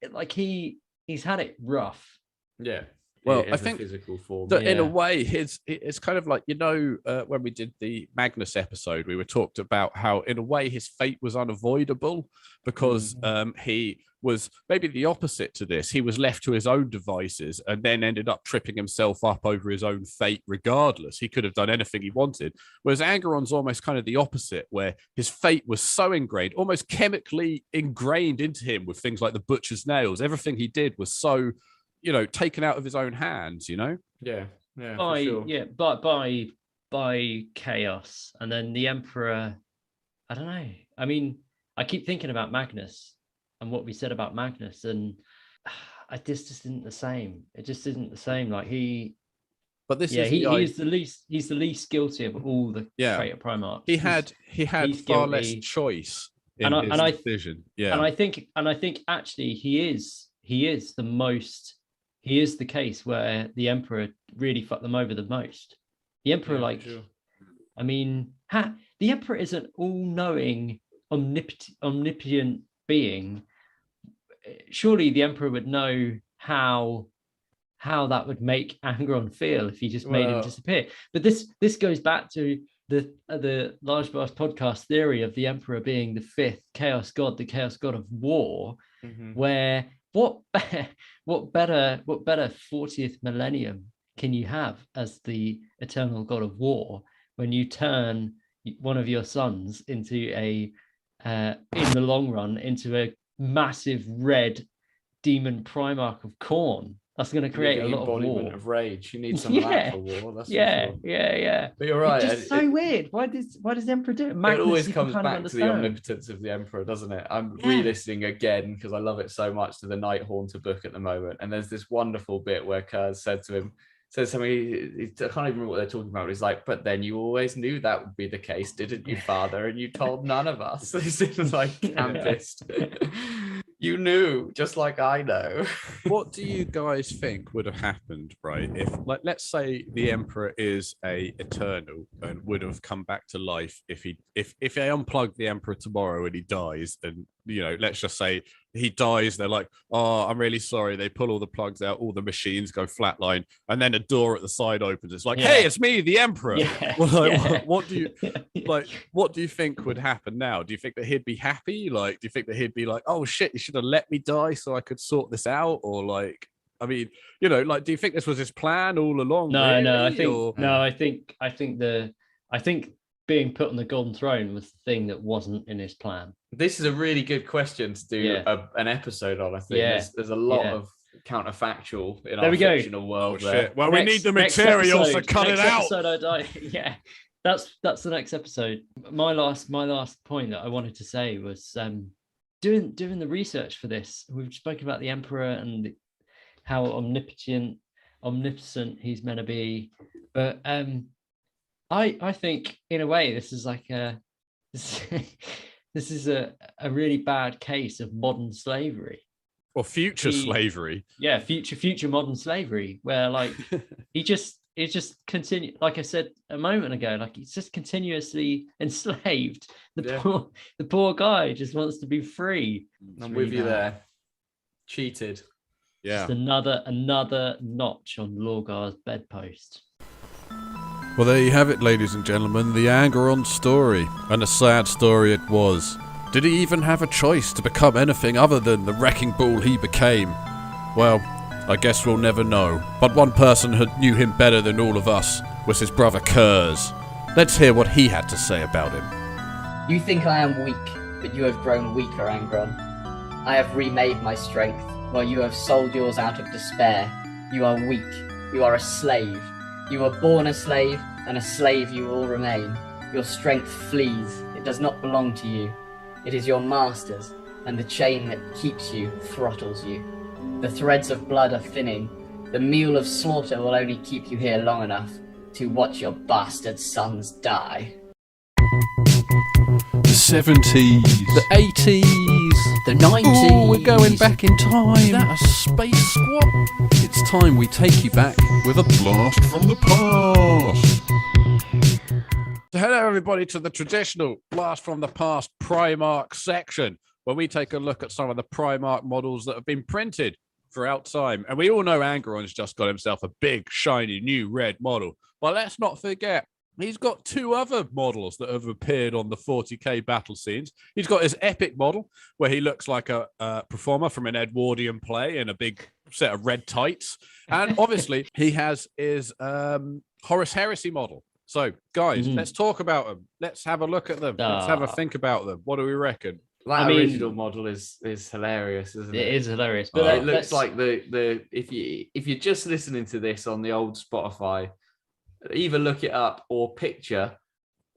He's had it rough. Yeah. Well, in I the think physical form. that in a Yeah. way, it's kind of like, when we did the Magnus episode, we were talked about how in a way his fate was unavoidable because he was maybe the opposite to this. He was left to his own devices and then ended up tripping himself up over his own fate regardless. He could have done anything he wanted. Whereas Angron's almost kind of the opposite, where his fate was so ingrained, almost chemically ingrained into him with things like the butcher's nails. Everything he did was so, taken out of his own hands, Yeah, for by sure. but by chaos, and then the Emperor. I don't know. I mean, I keep thinking about Magnus and what we said about Magnus, and this just isn't the same. It just isn't the same. Like But this he's the least guilty of all the traitor Primarchs. He had he's far less guilty. choice in his decision. Yeah, and I think actually he is the most. He is the case where the Emperor really fucked them over the most. The Emperor, I mean, the Emperor is an all-knowing, omnipotent being. Surely the Emperor would know how that would make Angron feel if he just made him disappear. But this goes back to the Large Blast podcast theory of the Emperor being the fifth Chaos God, the Chaos God of War, where what better 40th millennium can you have as the eternal God of War when you turn one of your sons into in the long run into a massive red demon Primarch of Corn? That's going to create a lot of war. Of rage. You need some of that for war. That's for sure. Yeah. But you're right. It's just so weird. Why does the Emperor do it? It always comes back to the omnipotence of the Emperor, doesn't it? I'm re-listening again because I love it so much to the Night Haunter book at the moment. And there's this wonderful bit where Kurz said to him, says something, I can't even remember what they're talking about. He's like, but then you always knew that would be the case, didn't you, father? And you told none of us. This is like campist. You knew, just like I know. What do you guys think would have happened, right? If, let's say the Emperor is a eternal and would have come back to life if they unplug the Emperor tomorrow and he dies, and let's just say he dies, they're like, oh, I'm really sorry. They pull all the plugs out, all the machines go flatline, and then a door at the side opens. It's like, hey, it's me, the Emperor. What do you think would happen now? Do you think that he'd be happy? Like, do you think that he'd be like, oh shit, you should have let me die so I could sort this out? Or like, I mean, do you think this was his plan all along? No, I think being put on the Golden Throne was the thing that wasn't in his plan. This is a really good question to do an episode on. I think there's a lot of counterfactual in our fictional world. Well, we need the material to cut it out. Yeah, that's the next episode. My last point that I wanted to say was doing the research for this. We've spoken about the Emperor and how omnipotent he's meant to be, but I think in a way this is like this is a really bad case of modern slavery or future slavery. Yeah, future modern slavery, where like it just continue, like I said a moment ago, like he's just continuously enslaved. The poor guy just wants to be free. I'm with you there. Cheated. Yeah. Just another notch on Lorgar's bedpost. Well, there you have it, ladies and gentlemen, the Angron story, and a sad story it was. Did he even have a choice to become anything other than the wrecking ball he became? Well, I guess we'll never know, but one person who knew him better than all of us was his brother Kurz. Let's hear what he had to say about him. You think I am weak, but you have grown weaker, Angron. I have remade my strength, while you have sold yours out of despair. You are weak. You are a slave. You were born a slave, and a slave you will remain. Your strength flees. It does not belong to you. It is your master's, and the chain that keeps you throttles you. The threads of blood are thinning. The mule of slaughter will only keep you here long enough to watch your bastard sons die. The 70s. The 80s. The 90s. Ooh, we're going back in time. Is that a space squad? It's time we take you back with a blast from the past. So hello, everybody, to the traditional blast from the past Primarch section, where we take a look at some of the Primarch models that have been printed throughout time. And we all know Angron's just got himself a big, shiny, new red model. But let's not forget, he's got 2 other models that have appeared on the 40k battle scenes. He's got his epic model, where he looks like a performer from an Edwardian play in a big set of red tights. And obviously, he has his Horus Heresy model. So, guys, let's talk about them. Let's have a look at them. Let's have a think about them. What do we reckon? That original model is hilarious, isn't it? It is hilarious. But it looks like the if you're just listening to this on the old Spotify, either look it up or picture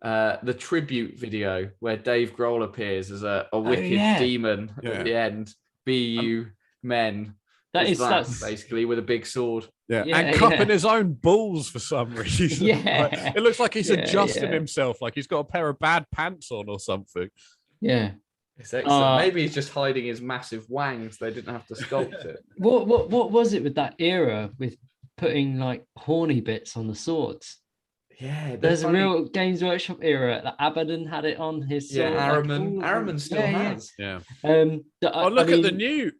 the tribute video where Dave Grohl appears as a wicked demon at the end. Be you men. That's basically with a big sword. And cupping his own balls for some reason. Like, it looks like he's adjusting himself, like he's got a pair of bad pants on or something. Yeah. It's excellent. Maybe he's just hiding his massive wang so they didn't have to sculpt it. What was it with that era with putting like horny bits on the swords? Yeah, there's a real Games Workshop era. Like Abaddon had it on his sword. Ahriman still has. Yeah. Look at the new.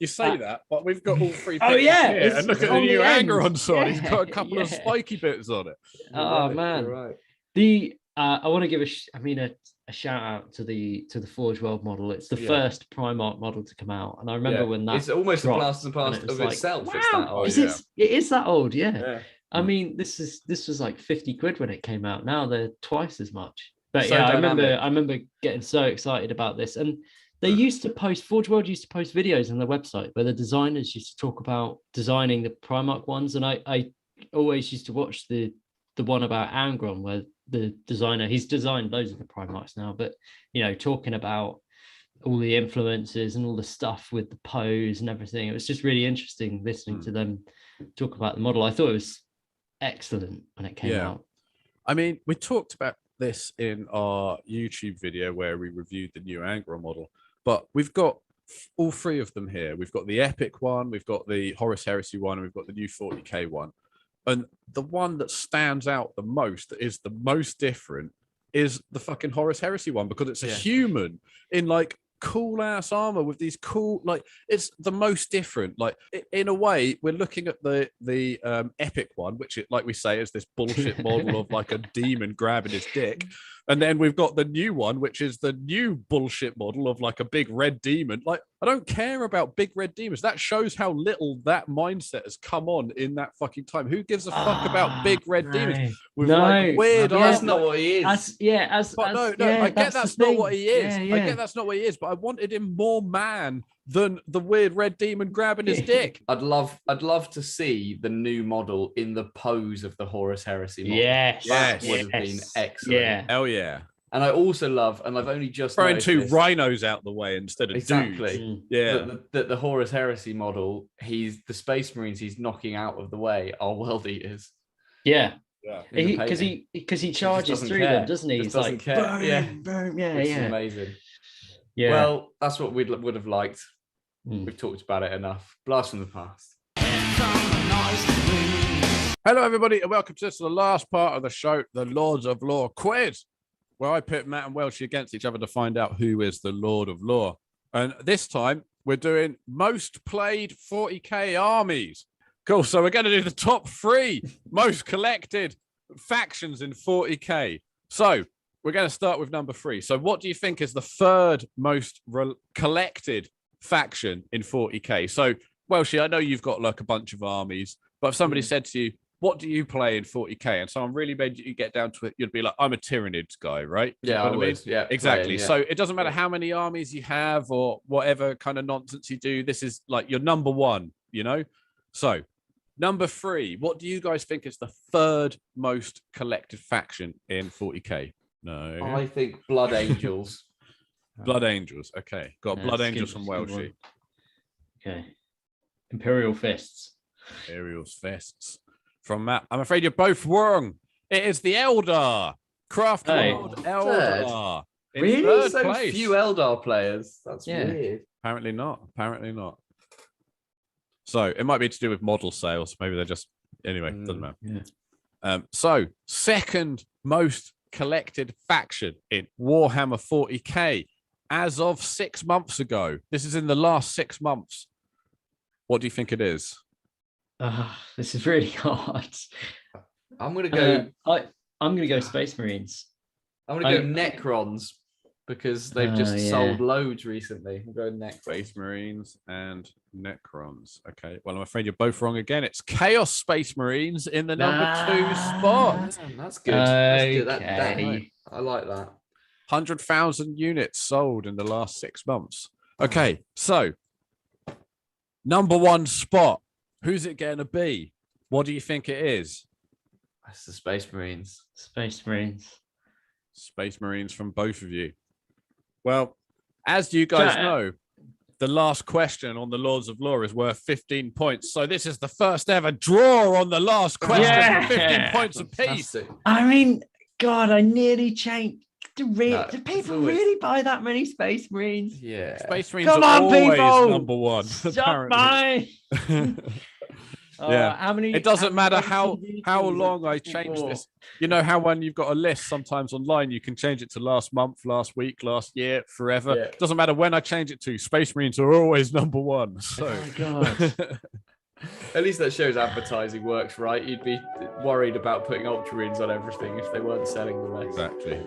You say that, but we've got all 3 pictures here. And look at the new Angron sword. He's got a couple of spiky bits on it. Oh man. Right. I want to give a shout out to the Forge World model. It's the first Primarch model to come out, and I remember when that it's almost a blast and past of itself. Wow, it's that old. It is that old, yeah. I mean, this was like 50 quid when it came out. Now they're twice as much. But so I remember getting so excited about this. And they used to post, Forge World used to post videos on their website where the designers used to talk about designing the Primarch ones. And I always used to watch the one about Angron, where the designer, he's designed loads of the Primarchs now, but talking about all the influences and all the stuff with the pose and everything. It was just really interesting listening to them talk about the model. I thought it was excellent when it came out. I mean, we talked about this in our YouTube video where we reviewed the new Angron model, but we've got all 3 of them here. We've got the epic one, we've got the Horus Heresy one, and we've got the new 40k one. And the one that stands out the most, that is the most different, is the fucking Horus Heresy one, because it's a human in like cool ass armor with these cool, like, it's the most different. Like, in a way, we're looking at the epic one, which, like we say, is this bullshit model of like a demon grabbing his dick. And then we've got the new one, which is the new bullshit model of like a big red demon. Like, I don't care about big red demons. That shows how little that mindset has come on in that fucking time. Who gives a fuck about big red demons with like weird? That's not what he is. I get that's not what he is. I get that's not what he is. But I wanted him more man than the weird red demon grabbing his dick. I'd love to see the new model in the pose of the Horus Heresy model. That would have been excellent. Yeah. Hell yeah. And I also love, and I've only just throwing 2 rhinos out the way instead of dudes. Yeah. The Horus Heresy model, the Space Marines he's knocking out of the way are world eaters. Yeah. Because he charges through them, doesn't he? He's like, boom, boom, It's amazing. Yeah. Well, that's what we would have liked. We've talked about it enough. Blast from the past. Hello, everybody, and welcome to the last part of the show, the Lords of Lore quiz, where I pit Matt and Welshie against each other to find out who is the Lord of Lore. And this time, we're doing most played 40k armies. Cool. So we're going to do the top 3 most collected factions in 40k. So we're going to start with number 3. So what do you think is the 3rd most collected faction in 40k? So, Welshie, I know you've got like a bunch of armies, but if somebody said to you, what do you play in 40k? And someone really made you get down to it, you'd be like, I'm a Tyranids guy, right? Yeah, I would. Yeah, exactly. So it doesn't matter how many armies you have or whatever kind of nonsense you do. This is like your number 1, So number 3, what do you guys think is the 3rd most collected faction in 40k? No. I think Blood Angels. Blood Angels. Okay. Got Blood Angels from Welshie. Okay. Imperial Fists. Imperial's Fists. From Matt. I'm afraid you're both wrong. It is the Eldar. Craft World Eldar. Really? So few Eldar players. That's weird. Apparently not. So it might be to do with model sales. Maybe they're just... Anyway, doesn't matter. Yeah. So, 2nd most collected faction in Warhammer 40k as of 6 months ago. This is in the last 6 months. What do you think it is? This is really hard. I'm gonna go. I'm gonna go Space Marines. I'm gonna go Necrons because they've just sold loads recently. I'm going Necrons. Space Marines and Necrons. Okay. Well, I'm afraid you're both wrong again. It's Chaos Space Marines in the number 2 spot. Damn, that's good. That's good. Okay. I like that. 100,000 units sold in the last 6 months. Okay, so number 1 spot. Who's it going to be? What do you think it is? That's the Space Marines. Space Marines. Space Marines from both of you. Well, as you guys know, the last question on the Lords of Law is worth 15 points. So this is the first ever draw on the last question. Yeah. 15 points apiece. I mean, God, I nearly changed. Do No, people always- really buy that many Space Marines? Yeah. Space Marines Come are on, always people! number 1. Stop apparently. by. Yeah. How many? It doesn't how matter many how units long I have people change bought? this. You know how when you've got a list sometimes online, you can change it to last month, last week, last year, forever. Yeah. It doesn't matter when I change it to. Space Marines are always number 1. So Oh my God. At least that shows advertising works, right? You'd be worried about putting Ultramarines on everything if they weren't selling the rest. exactly.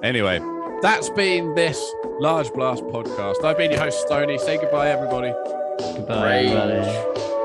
Anyway, that's been this Large Blast podcast. I've been your host, Stoney. Say goodbye, everybody. Goodbye, everybody.